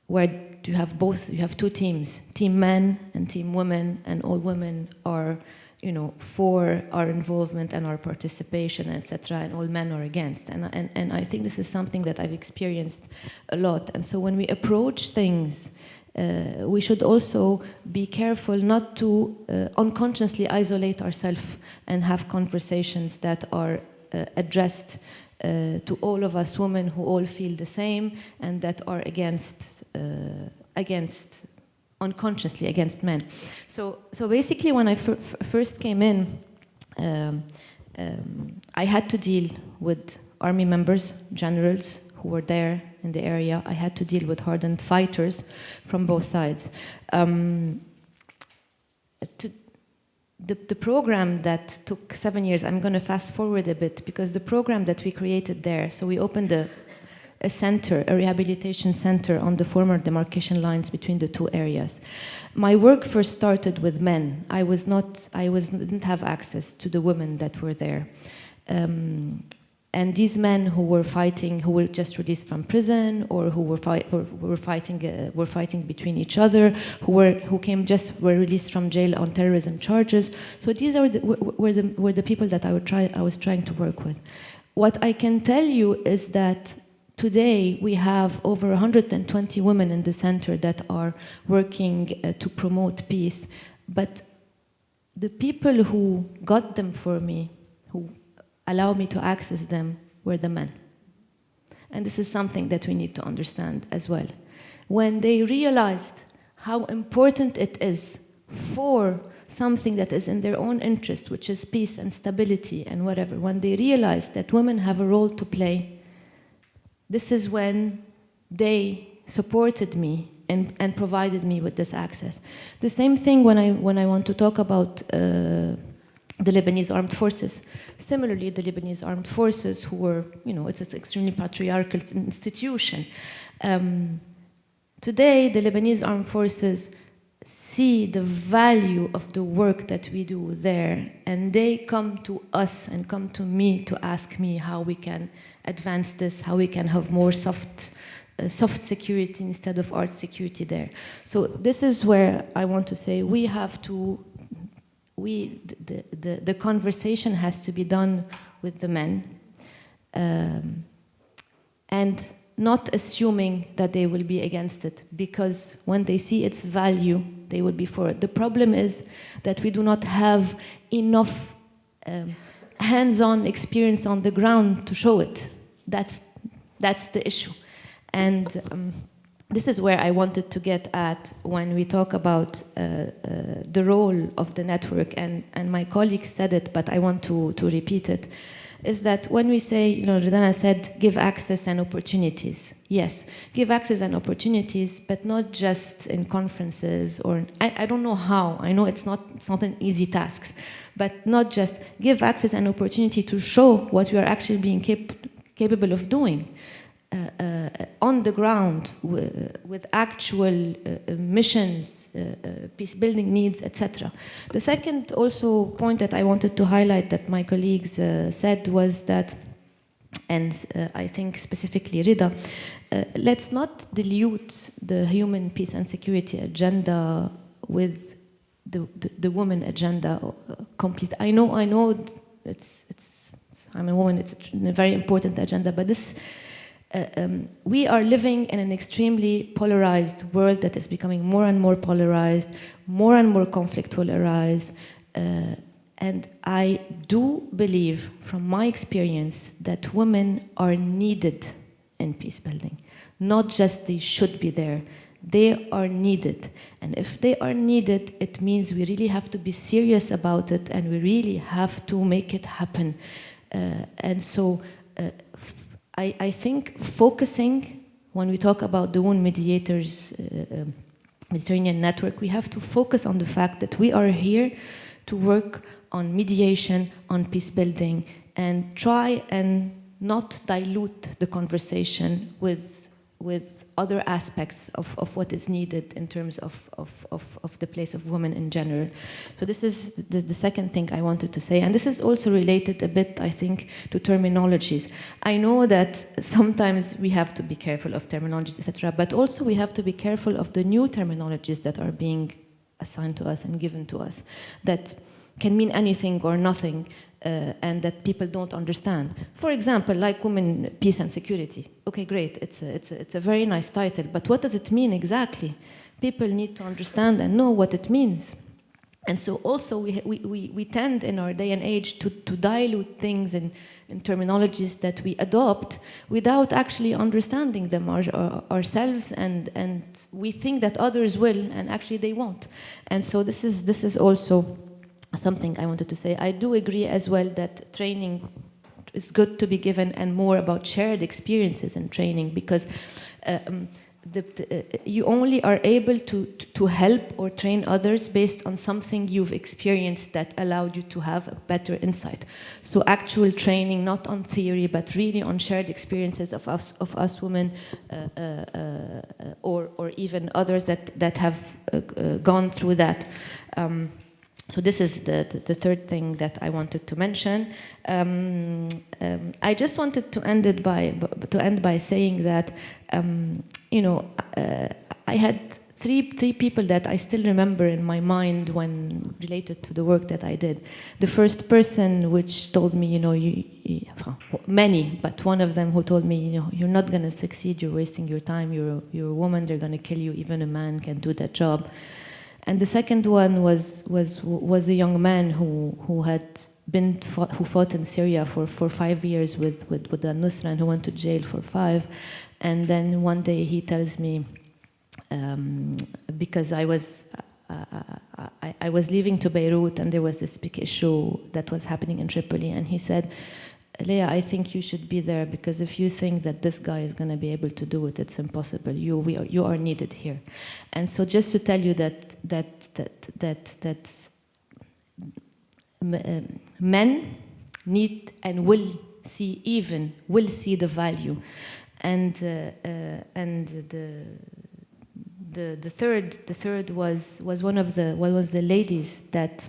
where you have both, you have two teams, team men and team women, and all women are, you know, for our involvement and our participation, etc., and all men are against. And I think this is something that I've experienced a lot. And so when we approach things, we should also be careful not to unconsciously isolate ourselves and have conversations that are addressed to all of us women who all feel the same and that are unconsciously against men. So basically, when I first came in, I had to deal with army members, generals who were there in the area. I had to deal with hardened fighters from both sides. The program that took 7 years, I'm going to fast forward a bit, because the program that we created there, so we opened a center, a rehabilitation center on the former demarcation lines between the two areas. My work first started with men. I didn't have access to the women that were there. And these men who were fighting, who were just released from prison, or who were fighting between each other, who were released from jail on terrorism charges. So these were the people that I was trying to work with. What I can tell you is that today we have over 120 women in the center that are working to promote peace, but the people who got them for me, who allow me to access them, were the men. And this is something that we need to understand as well. When they realized how important it is for something that is in their own interest, which is peace and stability and whatever, when they realized that women have a role to play, this is when they supported me and provided me with this access. The same thing when I want to talk about the Lebanese armed forces. Similarly, the Lebanese armed forces, who were, it's an extremely patriarchal institution. Today, the Lebanese armed forces see the value of the work that we do there, and they come to us and come to me to ask me how we can advance this, how we can have more soft security instead of art security there. So this is where I want to say the conversation has to be done with the men, and not assuming that they will be against it, because when they see its value, they will be for it. The problem is that we do not have enough hands-on experience on the ground to show it. That's the issue. And this is where I wanted to get at when we talk about the role of the network, and my colleague said it, but I want to repeat it, is that when we say, Redana said, give access and opportunities. Yes, give access and opportunities, but not just in conferences, or I don't know how. I know it's not an easy task, but not just give access and opportunity to show what we are actually being capable of doing. On the ground, with actual missions, peace building needs, etc. The second also point that I wanted to highlight that my colleagues said was that, and I think specifically Rida, let's not dilute the human peace and security agenda with the woman agenda complete. I know I'm a woman, it's a very important agenda, but this we are living in an extremely polarized world that is becoming more and more polarized, more and more conflict will arise, and I do believe, from my experience, that women are needed in peace building. Not just they should be there, they are needed. And if they are needed, it means we really have to be serious about it, and we really have to make it happen. And so, I think focusing, when we talk about the UN Mediators, Mediterranean Network, we have to focus on the fact that we are here to work on mediation, on peace building, and try and not dilute the conversation with other aspects of what is needed in terms of the place of women in general. So this is the second thing I wanted to say. And this is also related a bit, I think, to terminologies. I know that sometimes we have to be careful of terminologies, etc., but also we have to be careful of the new terminologies that are being assigned to us and given to us, that can mean anything or nothing, and that people don't understand. For example, like women, peace and security. Okay, great, it's a very nice title, but what does it mean exactly? People need to understand and know what it means. And so also we tend in our day and age to dilute things in terminologies that we adopt without actually understanding them ourselves, and we think that others will, and actually they won't. And so this is also something I wanted to say. I do agree as well that training is good to be given, and more about shared experiences in training, because you only are able to help or train others based on something you've experienced that allowed you to have a better insight. So actual training, not on theory, but really on shared experiences of us women, or even others that have gone through that. So this is the third thing that I wanted to mention. I just wanted to end by saying that I had three people that I still remember in my mind when related to the work that I did. The first person which told me, many, but one of them who told me, you're not going to succeed, you're wasting your time, you're a woman, they're going to kill you, even a man can do that job. And the second one was a young man who fought in Syria for 5 years with al-Nusra, and who went to jail for 5. And then one day he tells me, because I was leaving to Beirut, and there was this big issue that was happening in Tripoli, and he said, Leah, I think you should be there, because if you think that this guy is going to be able to do it, it's impossible. You are needed here. And so just to tell you that men need and will see the value, and the third was one of the ladies that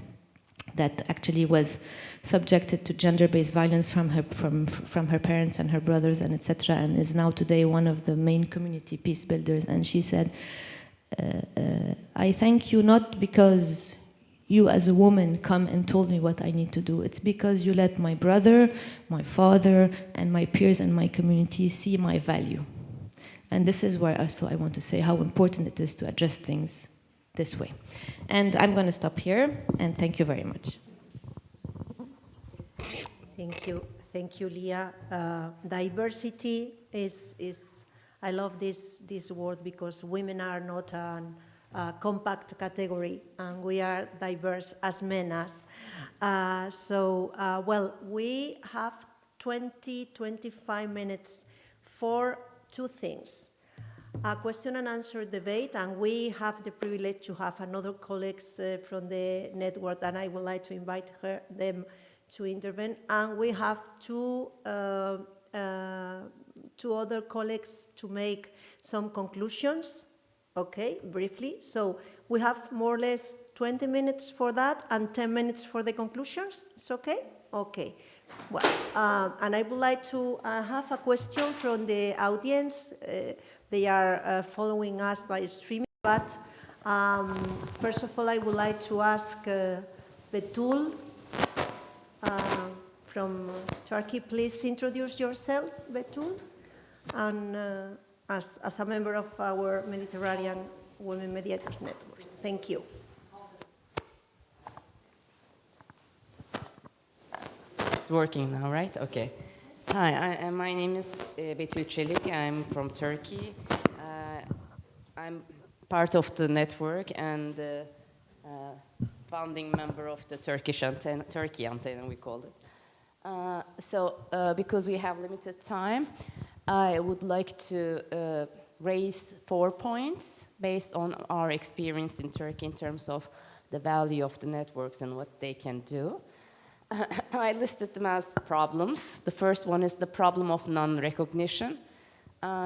actually was subjected to gender-based violence from her parents and her brothers, and etc., and is now today one of the main community peacebuilders. And she said, I thank you not because you as a woman come and told me what I need to do. It's because you let my brother, my father, and my peers and my community see my value. And this is where also I want to say how important it is to address things this way. And I'm going to stop here, and thank you very much. Thank you, Leah. Diversity is I love this word, because women are not a compact category, and we are diverse as MENAs. Well, we have 25 minutes for two things. A question and answer debate, and we have the privilege to have another colleagues from the network, and I would like to invite them to intervene. And we have two other colleagues to make some conclusions, okay, briefly. So we have more or less 20 minutes for that and 10 minutes for the conclusions. It's okay? Okay. Well, and I would like to have a question from the audience. They are following us by streaming, but first of all, I would like to ask Betul from Turkey. Please introduce yourself, Betul, and as a member of our Mediterranean Women Mediators Network. Thank you. It's working now, right? Okay. Hi, my name is Betül Çelik. I'm from Turkey. I'm part of the network and founding member of the Turkey antenna, we call it. Because we have limited time, I would like to raise 4 points based on our experience in Turkey in terms of the value of the networks and what they can do. I listed them as problems. The first one is the problem of non-recognition.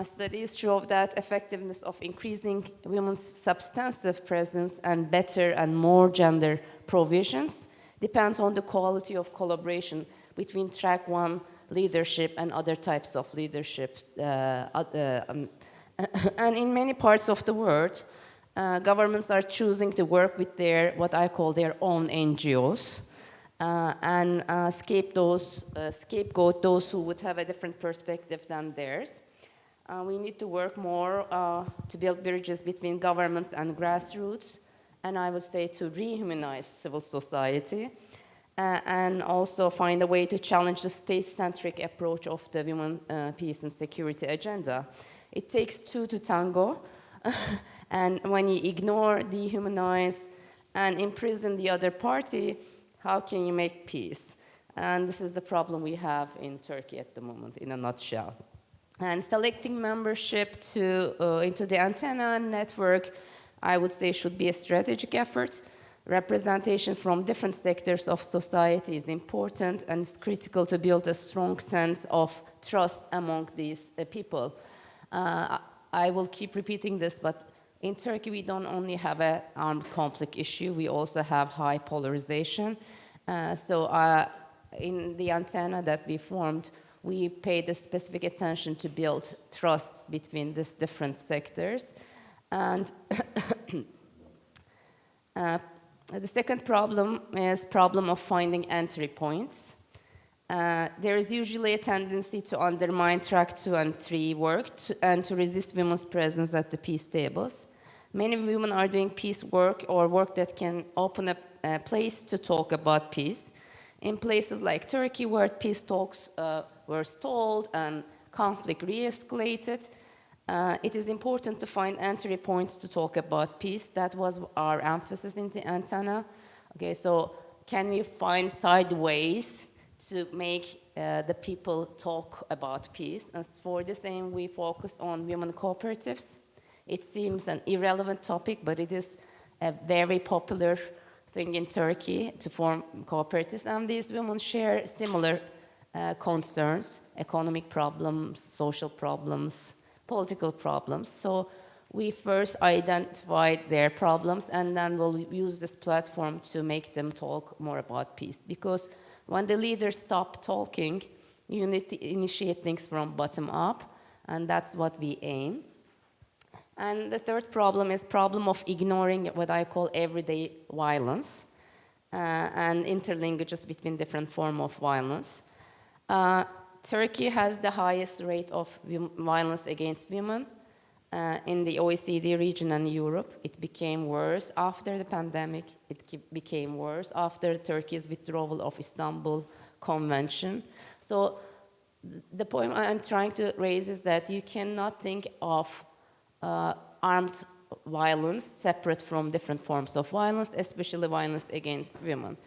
Studies show that effectiveness of increasing women's substantive presence and better and more gender provisions depends on the quality of collaboration between track one leadership and other types of leadership. And in many parts of the world, governments are choosing to work with their, what I call their own NGOs, and scapegoat those who would have a different perspective than theirs. We need to work more to build bridges between governments and grassroots, and I would say to rehumanize civil society, and also find a way to challenge the state-centric approach of the women, peace and security agenda. It takes two to tango, and when you ignore, dehumanize, and imprison the other party, how can you make peace? And this is the problem we have in Turkey at the moment, in a nutshell. And selecting membership into the antenna network, I would say, should be a strategic effort. Representation from different sectors of society is important, and it's critical to build a strong sense of trust among these people. I will keep repeating this, but in Turkey, we don't only have an armed conflict issue, we also have high polarization. In the antenna that we formed, we paid a specific attention to build trust between these different sectors. And the second problem is problem of finding entry points. There is usually a tendency to undermine track 2 and 3 work and to resist women's presence at the peace tables. Many women are doing peace work or work that can open a place to talk about peace. In places like Turkey, where peace talks were stalled and conflict re-escalated, it is important to find entry points to talk about peace. That was our emphasis in the antenna. Okay, so can we find side ways to make the people talk about peace? And for this aim, we focus on women cooperatives. It seems an irrelevant topic, but it is a very popular thing in Turkey to form cooperatives. And these women share similar concerns, economic problems, social problems, political problems. So we first identified their problems, and then we'll use this platform to make them talk more about peace. Because when the leaders stop talking, you need to initiate things from bottom up, and that's what we aim. And the third problem is problem of ignoring what I call everyday violence and interlinkages between different forms of violence. Turkey has the highest rate of violence against women in the OECD region and Europe. It became worse after the pandemic. It became worse after Turkey's withdrawal of Istanbul Convention. So the point I'm trying to raise is that you cannot think of armed violence separate from different forms of violence, especially violence against women.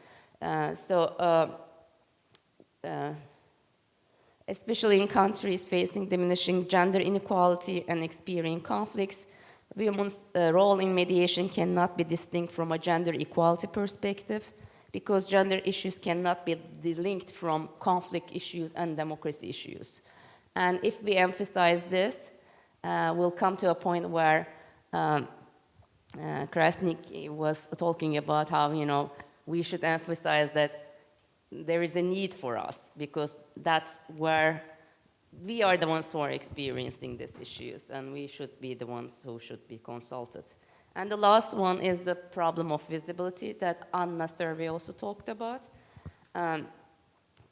Especially in countries facing diminishing gender inequality and experiencing conflicts, women's role in mediation cannot be distinct from a gender equality perspective, because gender issues cannot be linked from conflict issues and democracy issues. And if we emphasize this, we'll come to a point where Krasnik was talking about how, we should emphasize that there is a need for us, because that's where we are the ones who are experiencing these issues, and we should be the ones who should be consulted. And the last one is the problem of visibility that Anna's survey also talked about.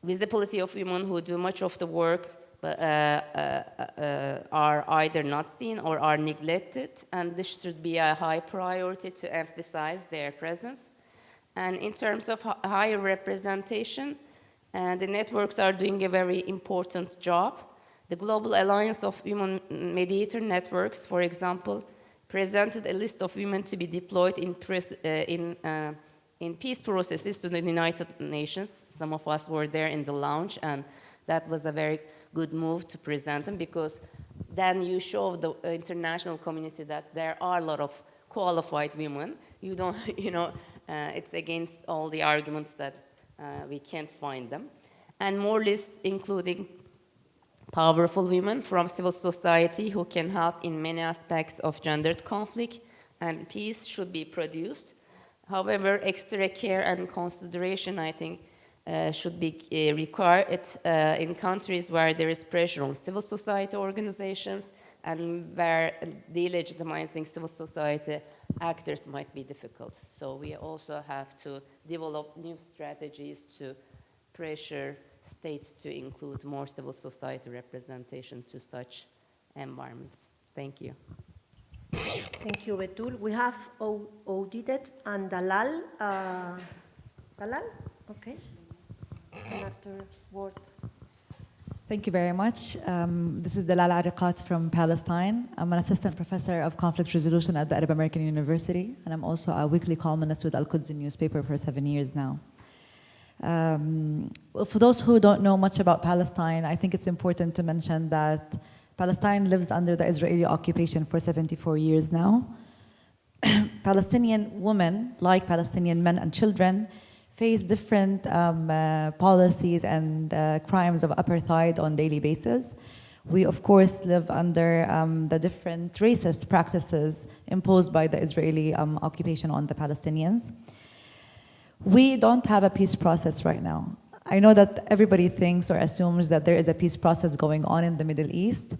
Visibility of women who do much of the work but are either not seen or are neglected, and this should be a high priority to emphasize their presence. And in terms of higher representation, the networks are doing a very important job. The Global Alliance of Women Mediator Networks, for example, presented a list of women to be deployed in peace processes to the United Nations. Some of us were there in the lounge, and that was a very good move to present them, because then you show the international community that there are a lot of qualified women. You don't, it's against all the arguments that we can't find them. And more lists including powerful women from civil society who can help in many aspects of gendered conflict and peace should be produced. However, extra care and consideration, I think, should be required in countries where there is pressure on civil society organizations and where delegitimizing civil society actors might be difficult. So we also have to develop new strategies to pressure states to include more civil society representation to such environments. Thank you. Thank you, Betul. We have audited and Dalal. Dalal? Okay. And afterward. Thank you very much. This is Dalal Ariqat from Palestine. I'm an assistant professor of conflict resolution at the Arab American University, and I'm also a weekly columnist with Al-Quds newspaper for 7 years now. Well, for those who don't know much about Palestine, I think it's important to mention that Palestine lives under the Israeli occupation for 74 years now. Palestinian women, like Palestinian men and children, face different policies and crimes of apartheid on daily basis. We, of course, live under the different racist practices imposed by the Israeli occupation on the Palestinians. We don't have a peace process right now. I know that everybody thinks or assumes that there is a peace process going on in the Middle East,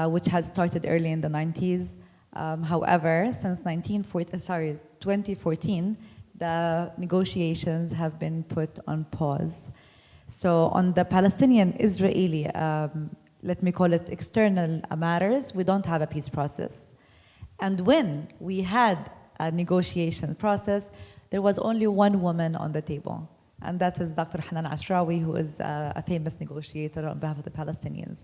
which has started early in the 90s. However, since 2014, the negotiations have been put on pause. So on the Palestinian-Israeli, let me call it external matters, we don't have a peace process. And when we had a negotiation process, there was only one woman on the table, and that is Dr. Hanan Ashrawi, who is a famous negotiator on behalf of the Palestinians.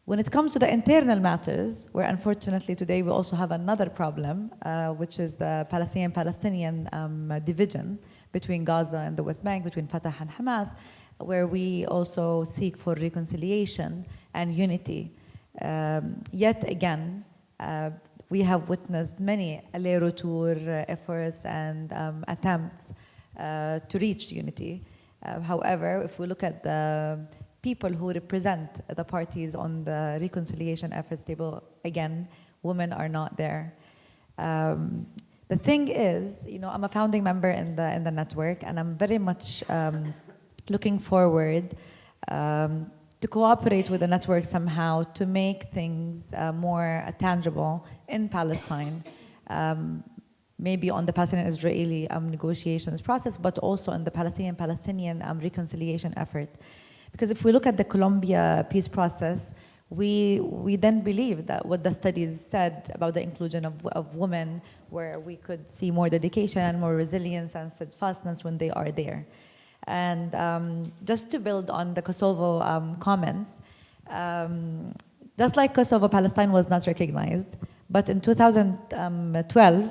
When it comes to the internal matters, where unfortunately today we also have another problem, which is the Palestinian division between Gaza and the West Bank, between Fatah and Hamas, where we also seek for reconciliation and unity. Yet again, we have witnessed many aller-retour efforts and attempts to reach unity. However, if we look at the people who represent the parties on the reconciliation efforts table, again, women are not there. The thing is, you know, I'm a founding member in the network, and I'm very much looking forward to cooperate with the network somehow to make things more tangible in Palestine, maybe on the Palestinian-Israeli negotiations process, but also in the Palestinian reconciliation effort. Because if we look at the Colombia peace process, we then believe that what the studies said about the inclusion of women, where we could see more dedication and more resilience and steadfastness when they are there. And just to build on the Kosovo comments, just like Kosovo, Palestine was not recognized, but in 2012,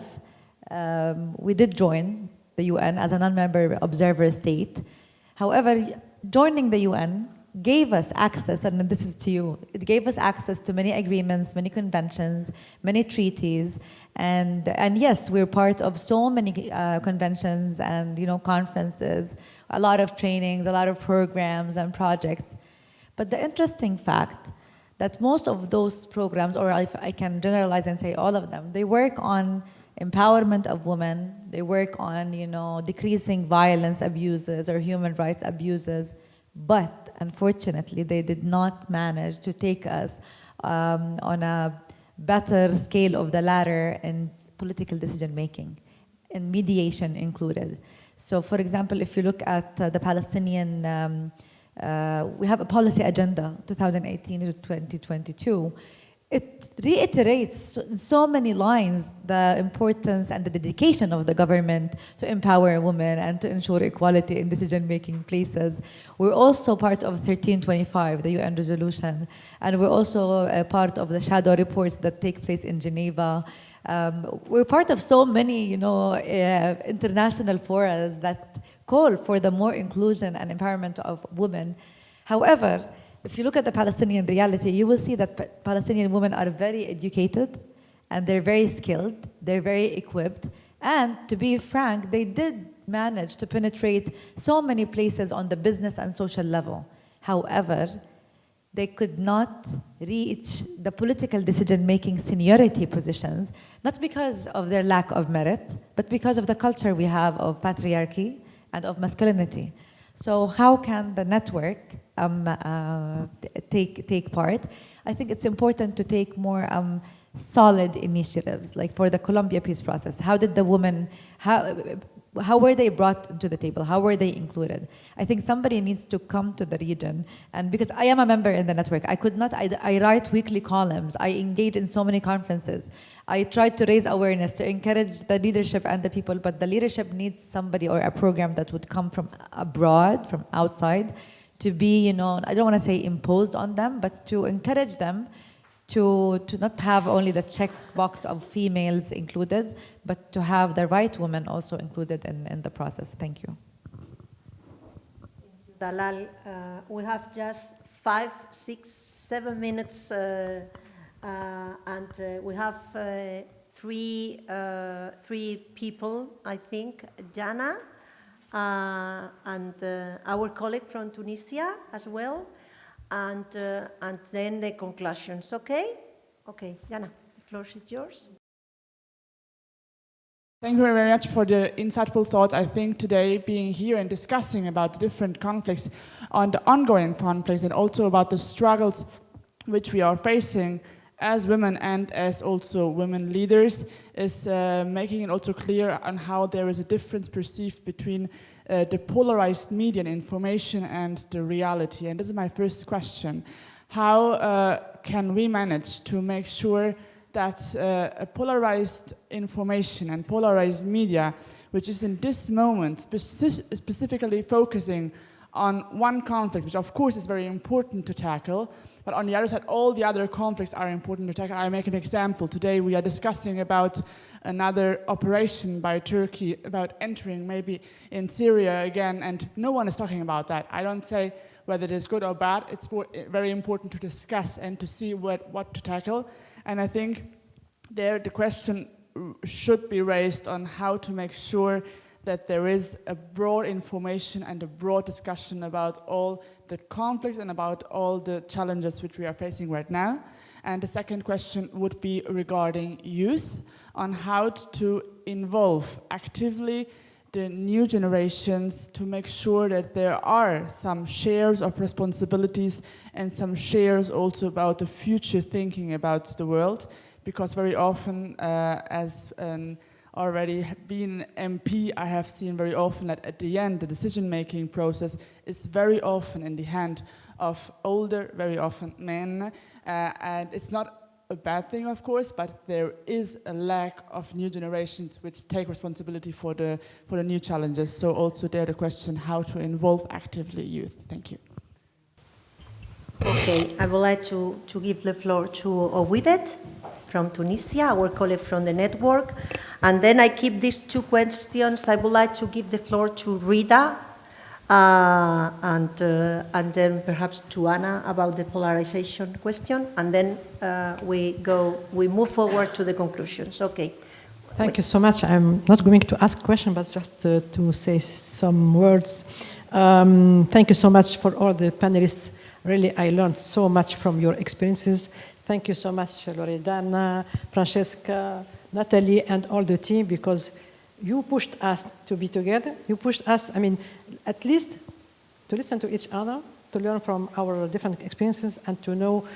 we did join the UN as a non-member observer state. However, joining the UN gave us access, and this is to you, it gave us access to many agreements, many conventions, many treaties, and yes, we're part of so many conventions and, you know, conferences, a lot of trainings, a lot of programs and projects. But the interesting fact that most of those programs, or if I can generalize and say all of them, they work on empowerment of women, they work on, you know, decreasing violence abuses or human rights abuses, but unfortunately they did not manage to take us on a better scale of the ladder in political decision making, and mediation included. So for example, if you look at the Palestinian, we have a policy agenda 2018 to 2022. It reiterates in so many lines the importance and the dedication of the government to empower women and to ensure equality in decision-making places. We're also part of 1325, the UN resolution, and we're also a part of the shadow reports that take place in Geneva. We're part of so many, you know, international forums that call for the more inclusion and empowerment of women. However, if you look at the Palestinian reality, you will see that Palestinian women are very educated, and they're very skilled, they're very equipped, and to be frank, they did manage to penetrate so many places on the business and social level. However, they could not reach the political decision-making seniority positions, not because of their lack of merit, but because of the culture we have of patriarchy and of masculinity. So how can the network take part? I think it's important to take more solid initiatives, like for the Colombia peace process. How did the women, how were they brought to the table? How were they included? I think somebody needs to come to the region, and because I am a member in the network, I write weekly columns, I engage in so many conferences. I try to raise awareness, to encourage the leadership and the people, but the leadership needs somebody or a program that would come from abroad, from outside, to be, I don't want to say imposed on them, but to encourage them to not have only the checkbox of females included, but to have the right women also included in the process. Thank you. Dalal, we have just 5, 6, 7 minutes, and we have three people, I think. Jana, and our colleague from Tunisia as well. And then the conclusions, okay? Okay, Jana, the floor is yours. Thank you very much for the insightful thoughts. I think today being here and discussing about the different conflicts, on the ongoing conflicts, and also about the struggles which we are facing as women and as also women leaders, is making it also clear on how there is a difference perceived between the polarized media and information and the reality. And this is my first question. How can we manage to make sure that a polarized information and polarized media, which is in this moment specifically focusing on one conflict, which of course is very important to tackle, but on the other side, all the other conflicts are important to tackle. I make an example. Today we are discussing about another operation by Turkey about entering maybe in Syria again, and no one is talking about that. I don't say whether it is good or bad. It's very important to discuss and to see what to tackle. And I think there the question should be raised on how to make sure that there is a broad information and a broad discussion about all the conflicts and about all the challenges which we are facing right now. And the second question would be regarding youth, on how to involve actively the new generations to make sure that there are some shares of responsibilities and some shares also about the future thinking about the world. Because very often, as an already been MP, I have seen very often that at the end, the decision-making process is very often in the hand of older, very often men, and it's not a bad thing, of course, but there is a lack of new generations which take responsibility for the new challenges. So also there the question how to involve actively youth. Thank you. Okay, I would like to give the floor to Owidet from Tunisia, our colleague from the network. And then I keep these two questions. I would like to give the floor to Rita, and then perhaps to Anna about the polarization question, and then we move forward to the conclusions. Okay. Thank you so much. I'm not going to ask a question, but just to say some words. Thank you so much for all the panelists. Really, I learned so much from your experiences. Thank you so much, Loredana, Francesca, Natalie, and all the team, because you pushed us to be together. You pushed us, at least to listen to each other, to learn from our different experiences, and to know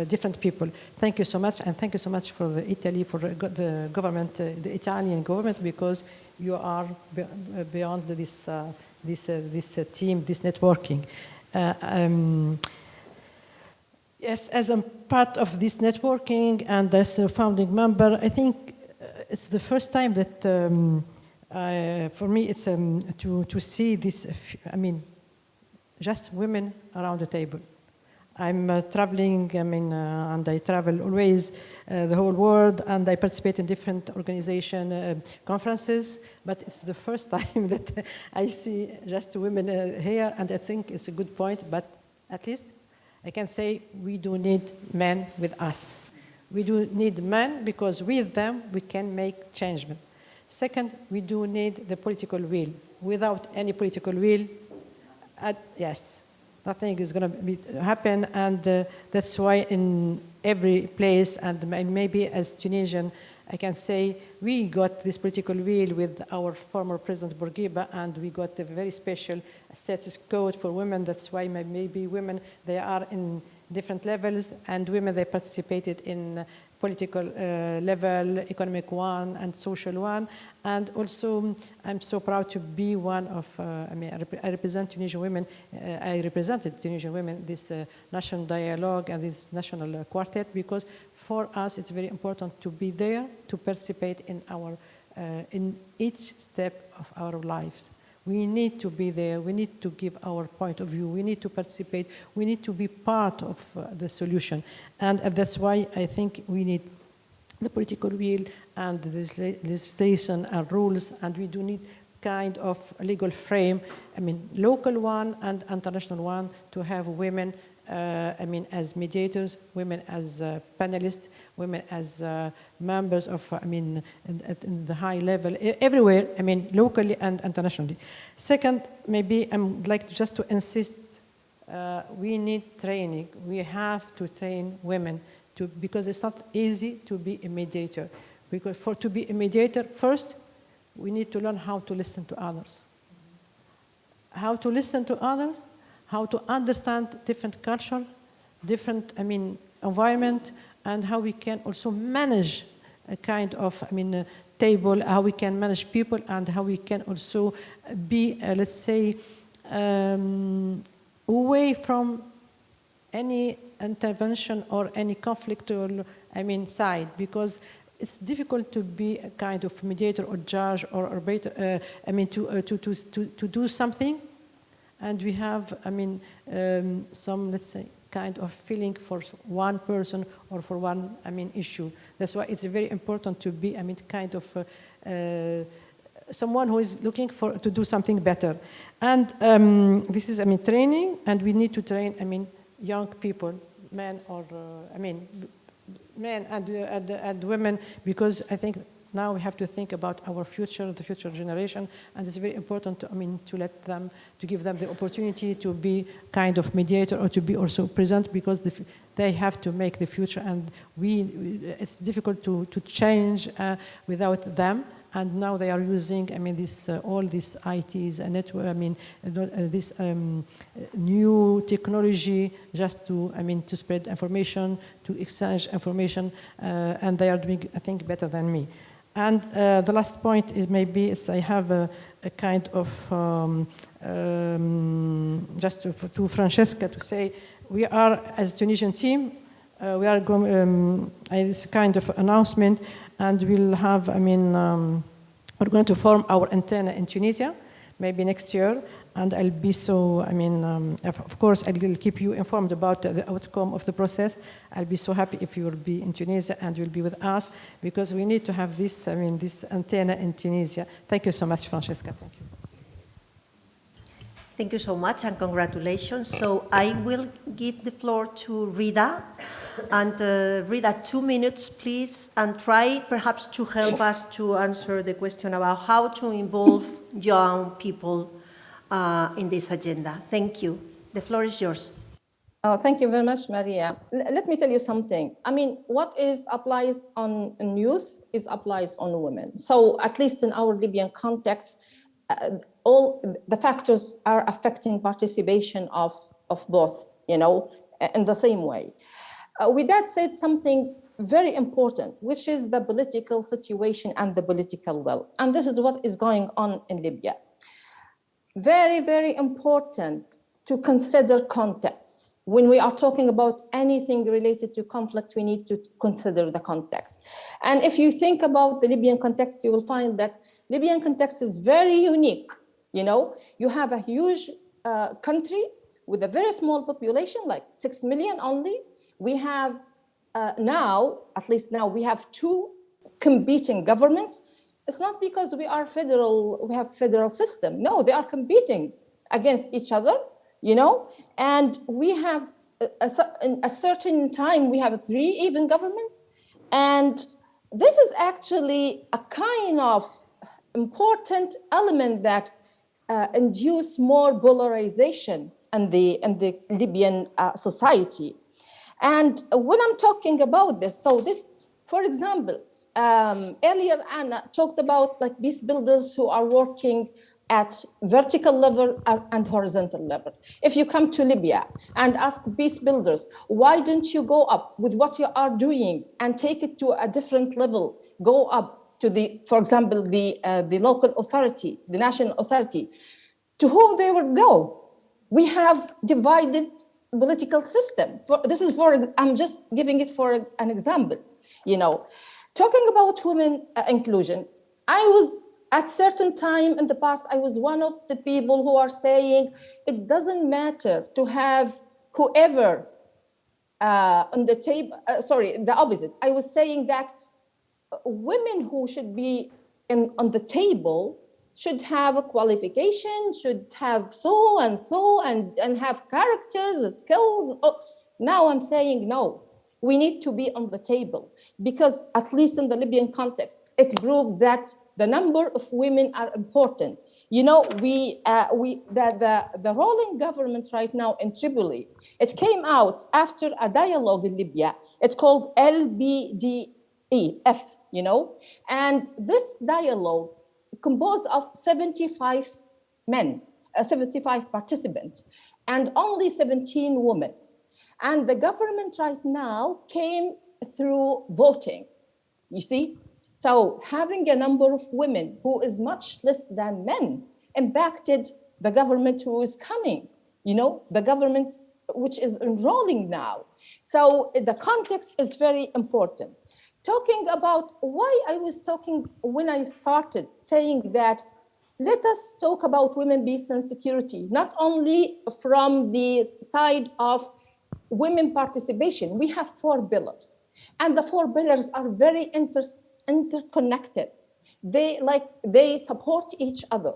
different people. Thank you so much, and thank you so much for Italy, for the government, the Italian government, because you are beyond this team, this networking. Yes, as a part of this networking and as a founding member, I think it's the first time that, for me, it's to see this, just women around the table. I'm traveling, and I travel always the whole world, and I participate in different organization conferences, but it's the first time that I see just women here, and I think it's a good point, but at least I can say we do need men with us. We do need men because with them we can make change. Second, we do need the political will. Without any political will, yes, nothing is going to happen, and that's why in every place, and maybe as Tunisian, I can say we got this political will with our former President Bourguiba, and we got a very special status code for women. That's why maybe women, they are in different levels, and women, they participated in political level, economic one, and social one. And also, I'm so proud to be one of, I represent Tunisian women, I represented Tunisian women, this national dialogue and this national quartet, because for us, it's very important to be there, to participate in in each step of our lives. We need to be there. We need to give our point of view. We need to participate. We need to be part of the solution. And that's why I think we need the political will and the legislation and rules, and we do need kind of a legal frame, local one and international one, to have women as mediators, women as panelists, women as members of, in the high level, everywhere, locally and internationally. Second, maybe I'd like just to insist, we need training. We have to train women because it's not easy to be a mediator. Because to be a mediator, first, we need to learn how to listen to others. How to listen to others, how to understand different culture, different, environment, and how we can also manage a kind of, table, how we can manage people, and how we can also be, let's say, away from any intervention or any conflictual, side, because it's difficult to be a kind of mediator or judge or arbiter, to do something, and we have, some, let's say, kind of feeling for one person or for one, issue. That's why it's very important to be, kind of someone who is looking to do something better. And this is, training, and we need to train, young people, men or, men and women, because I think now we have to think about our future, the future generation, and it's very important to, to let them, to give them the opportunity to be kind of mediator or to be also present, because they have to make the future, and it's difficult to change without them. And now they are using, this all these ITs and network, this new technology just to, to spread information, to exchange information, and they are doing, I think, better than me. And the last point is maybe I have a kind of just to Francesca to say, we are as Tunisian team, we are going this kind of announcement. And we'll have, we're going to form our antenna in Tunisia, maybe next year. And I'll be so, of course, I will keep you informed about the outcome of the process. I'll be so happy if you will be in Tunisia and you'll be with us, because we need to have this, this antenna in Tunisia. Thank you so much, Francesca. Thank you. Thank you so much, and congratulations. So I will give the floor to Rida. And Rida, 2 minutes, please, and try perhaps to help us to answer the question about how to involve young people in this agenda. Thank you. The floor is yours. Oh, thank you very much, Maria. Let me tell you something. What applies on youth applies on women. So at least in our Libyan context, all the factors are affecting participation of both, in the same way. With that said, something very important, which is the political situation and the political will. And this is what is going on in Libya. Very, very important to consider context. When we are talking about anything related to conflict, we need to consider the context. And if you think about the Libyan context, you will find that Libyan context is very unique. You have a huge country with a very small population, like 6 million only. We have now, at least now, we have 2 competing governments. It's not because we have federal system. No, they are competing against each other, and we have in a certain time, we have 3 even governments. And this is actually a kind of important element that induce more polarization in the Libyan society. And when I'm talking about this, so this, for example, earlier Anna talked about like peace builders who are working at vertical level and horizontal level. If you come to Libya and ask peace builders, why don't you go up with what you are doing and take it to a different level, go up to the, for example, the local authority, the national authority, to whom they would go? We have divided political system. This is for, I'm just giving it for an example, you know. Talking about women inclusion, I was at certain time in the past, I was one of the people who are saying it doesn't matter to have whoever on the table, sorry, the opposite. I was saying that women who should be on the table should have a qualification, should have so and have characters and skills. Oh, now I'm saying no. We need to be on the table because at least in the Libyan context, it proves that the number of women are important. You know, the ruling government right now in Tripoli, it came out after a dialogue in Libya. It's called LBDEF, you know, and this dialogue composed of 75 men, 75 participants, and only 17 women. And the government right now came through voting, you see? So having a number of women who is much less than men impacted the government who is coming, you know, the government which is enrolling now. So the context is very important. Talking about why I was talking when I started saying that let us talk about women, peace, and security, not only from the side of women participation. We have 4 pillars, and the 4 pillars are very interconnected. They support each other.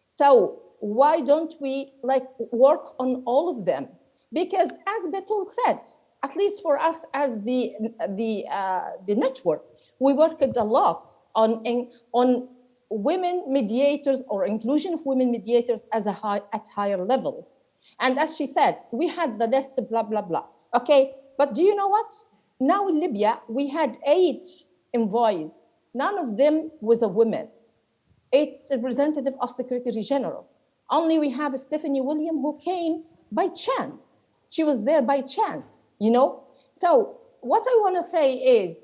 So why don't we work on all of them? Because as Betul said, at least for us as the network, we worked a lot on women mediators or inclusion of women mediators as at higher level. And as she said, we had the list, blah, blah, blah. Okay, but do you know what? Now in Libya, we had 8 envoys. None of them was a woman. 8 representatives of Secretary General. Only we have Stephanie William who came by chance. She was there by chance, you know? So what I want to say is,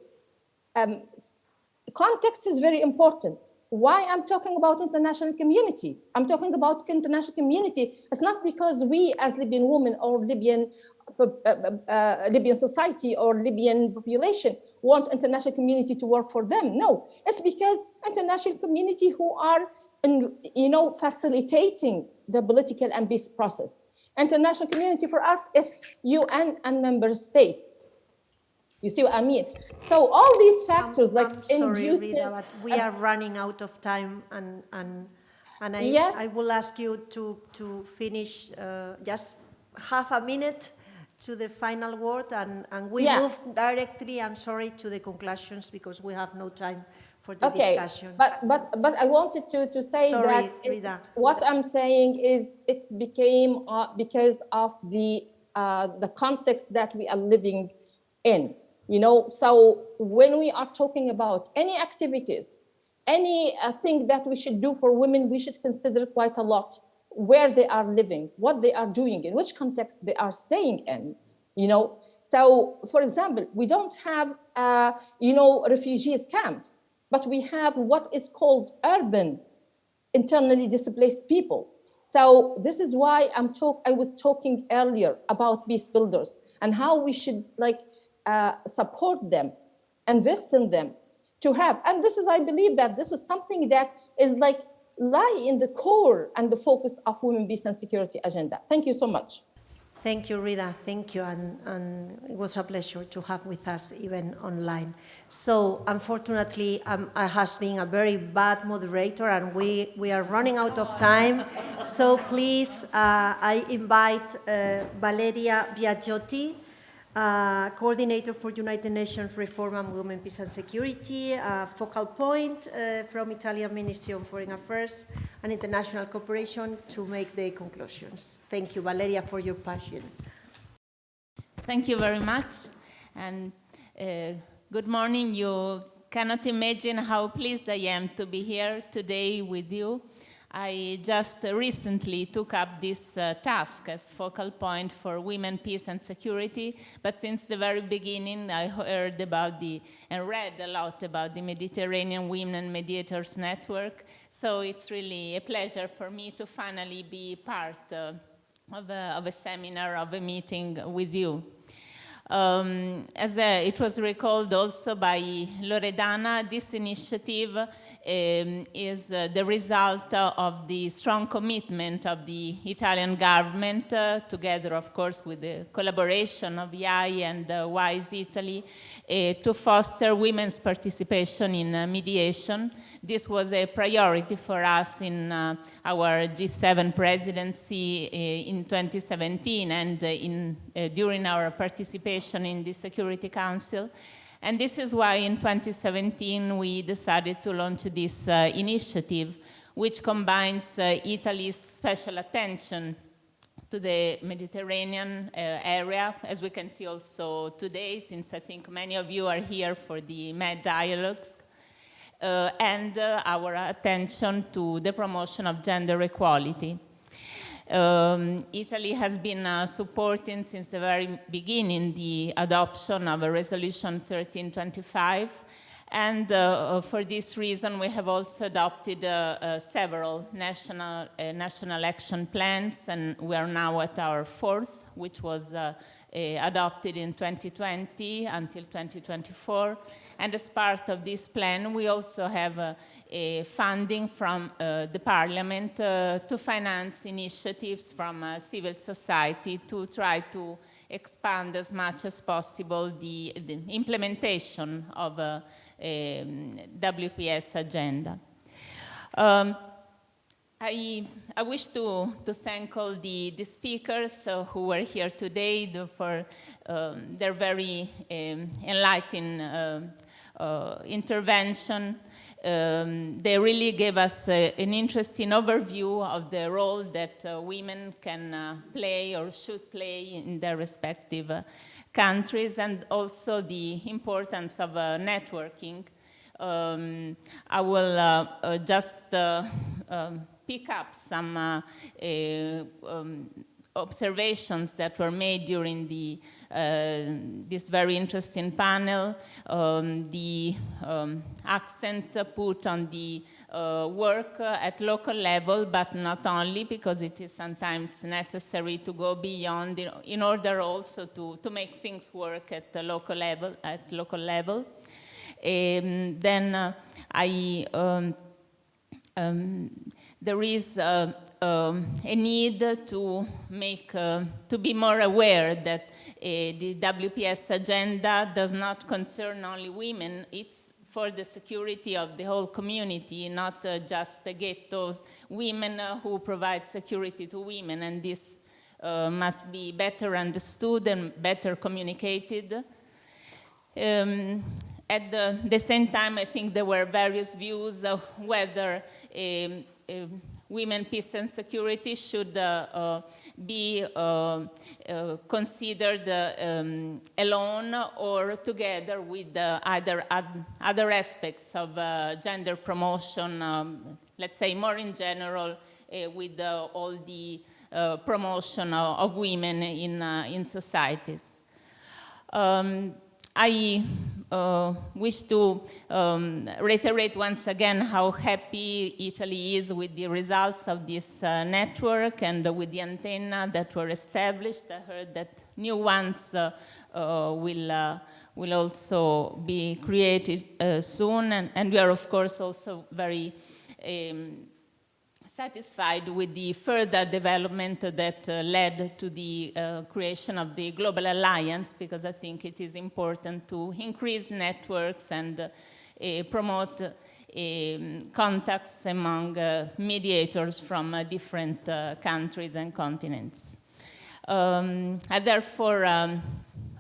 context is very important. Why I'm talking about international community? I'm talking about international community. It's not because we as Libyan women or Libyan society or Libyan population want international community to work for them. No, it's because international community who are, facilitating the political and peace process. International community for us is UN and member states. You see what I mean? So all these factors I'm sorry, Rita, but we are running out of time, and I will ask you to finish just half a minute to the final word, and we move directly, I'm sorry, to the conclusions because we have no time for the discussion. But I wanted to say that what I'm saying is it became because of the context that we are living in. You know, so when we are talking about any activities, any thing that we should do for women, we should consider quite a lot where they are living, what they are doing, in which context they are staying in, you know. So, for example, we don't have, refugees camps, but we have what is called urban, internally displaced people. So this is why I was talking earlier about peace builders and how we should support them, invest in them to have. And this is, I believe that this is something that is lie in the core and the focus of women, peace and security agenda. Thank you so much. Thank you, Rita. Thank you. And it was a pleasure to have with us even online. So unfortunately, I have been a very bad moderator and we are running out of time. So please, I invite Valeria Biagiotti, coordinator for United Nations Reform and Women, Peace and Security, focal point from Italian Ministry of Foreign Affairs and International Cooperation to make the conclusions. Thank you, Valeria, for your passion. Thank you very much, and good morning. You cannot imagine how pleased I am to be here today with you. I just recently took up this task as focal point for women, peace and security, but since the very beginning I heard about and read a lot about the Mediterranean Women Mediators Network, so it's really a pleasure for me to finally be part of a seminar, of a meeting with you. As it was recalled also by Loredana, this initiative is the result of the strong commitment of the Italian government, together, of course, with the collaboration of IAI and WISE Italy, to foster women's participation in mediation. This was a priority for us in our G7 presidency in 2017 and during our participation in the Security Council. And this is why in 2017 we decided to launch this initiative, which combines Italy's special attention to the Mediterranean area, as we can see also today, since I think many of you are here for the Med dialogues, and our attention to the promotion of gender equality. Italy has been supporting since the very beginning the adoption of a resolution 1325, and for this reason we have also adopted several national action plans, and we are now at our fourth, which was adopted in 2020 until 2024. And as part of this plan, we also have funding from the Parliament to finance initiatives from civil society to try to expand as much as possible the implementation of WPS agenda. I wish to thank all the speakers who were here today for their very enlightening intervention. They really gave us an interesting overview of the role that women can play or should play in their respective countries, and also the importance of networking. I will just pick up some observations that were made during this very interesting panel. The accent put on the work at local level, but not only, because it is sometimes necessary to go beyond in order also to make things work at the local level. Then there is a need to be more aware that the WPS agenda does not concern only women. It's for the security of the whole community, not just get those women who provide security to women, and this must be better understood and better communicated. At the same time, I think there were various views of whether women, peace and security should be considered alone or together with other aspects of gender promotion, let's say more in general, with all the promotion of women in societies. I wish to reiterate once again how happy Italy is with the results of this network and with the antenna that were established. I heard that new ones will also be created soon, and we are of course also very satisfied with the further development that led to the creation of the Global Alliance, because I think it is important to increase networks and promote contacts among mediators from different countries and continents. I therefore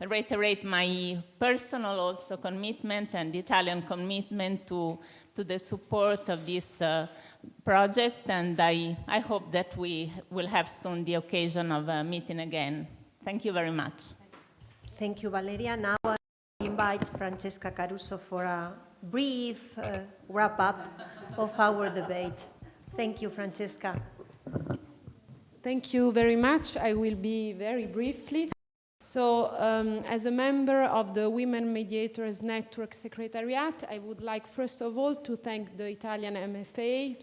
reiterate my personal also commitment and Italian commitment to the support of this project, and I hope that we will have soon the occasion of meeting again. Thank you very much. Thank you, Valeria. Now I invite Francesca Caruso for a brief wrap-up of our debate. Thank you, Francesca. Thank you very much. I will be very briefly. So, as a member of the Women Mediators Network Secretariat, I would like first of all to thank the Italian MFA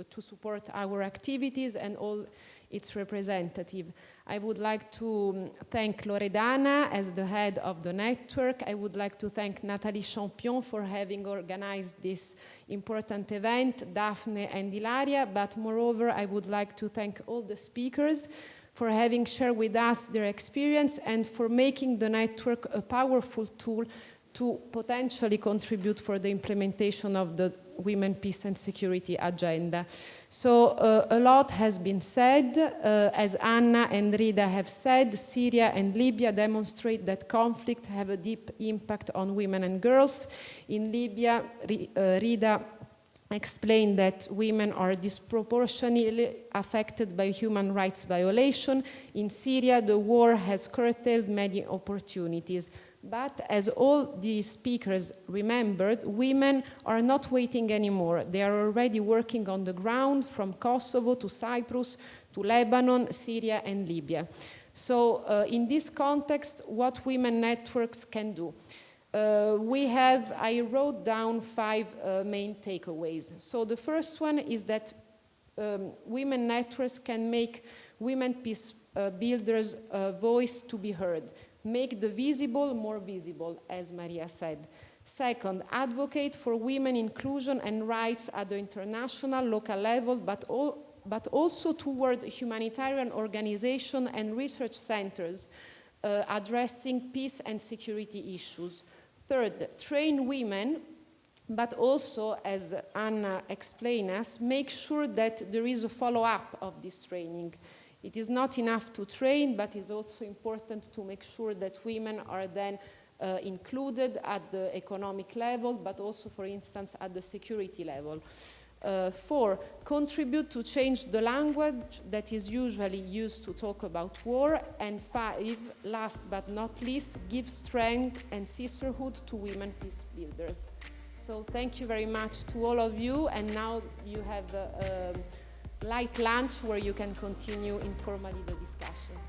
to support our activities and all its representatives. I would like to thank Loredana as the head of the network. I would like to thank Nathalie Champion for having organized this important event, Daphne and Ilaria, but moreover, I would like to thank all the speakers for having shared with us their experience and for making the network a powerful tool to potentially contribute for the implementation of the Women, Peace and Security agenda. So a lot has been said. As Anna and Rida have said, Syria and Libya demonstrate that conflict have a deep impact on women and girls. In Libya, Rida explained that women are disproportionately affected by human rights violation. In Syria, the war has curtailed many opportunities. But as all the speakers remembered, women are not waiting anymore. They are already working on the ground from Kosovo to Cyprus to Lebanon, Syria and Libya. So in this context, what women networks can do? I wrote down 5 main takeaways. So the first one is that women networks can make women peace builders' voice to be heard. Make the visible more visible, as Maria said. Second, advocate for women inclusion and rights at the international, local level, but also toward humanitarian organizations and research centers addressing peace and security issues. Third, train women, but also, as Anna explained us, make sure that there is a follow-up of this training. It is not enough to train, but it's also important to make sure that women are then included at the economic level, but also, for instance, at the security level. 4, contribute to change the language that is usually used to talk about war. And 5, last but not least, give strength and sisterhood to women peace builders. So thank you very much to all of you, and now you have light lunch where you can continue informally the discussion.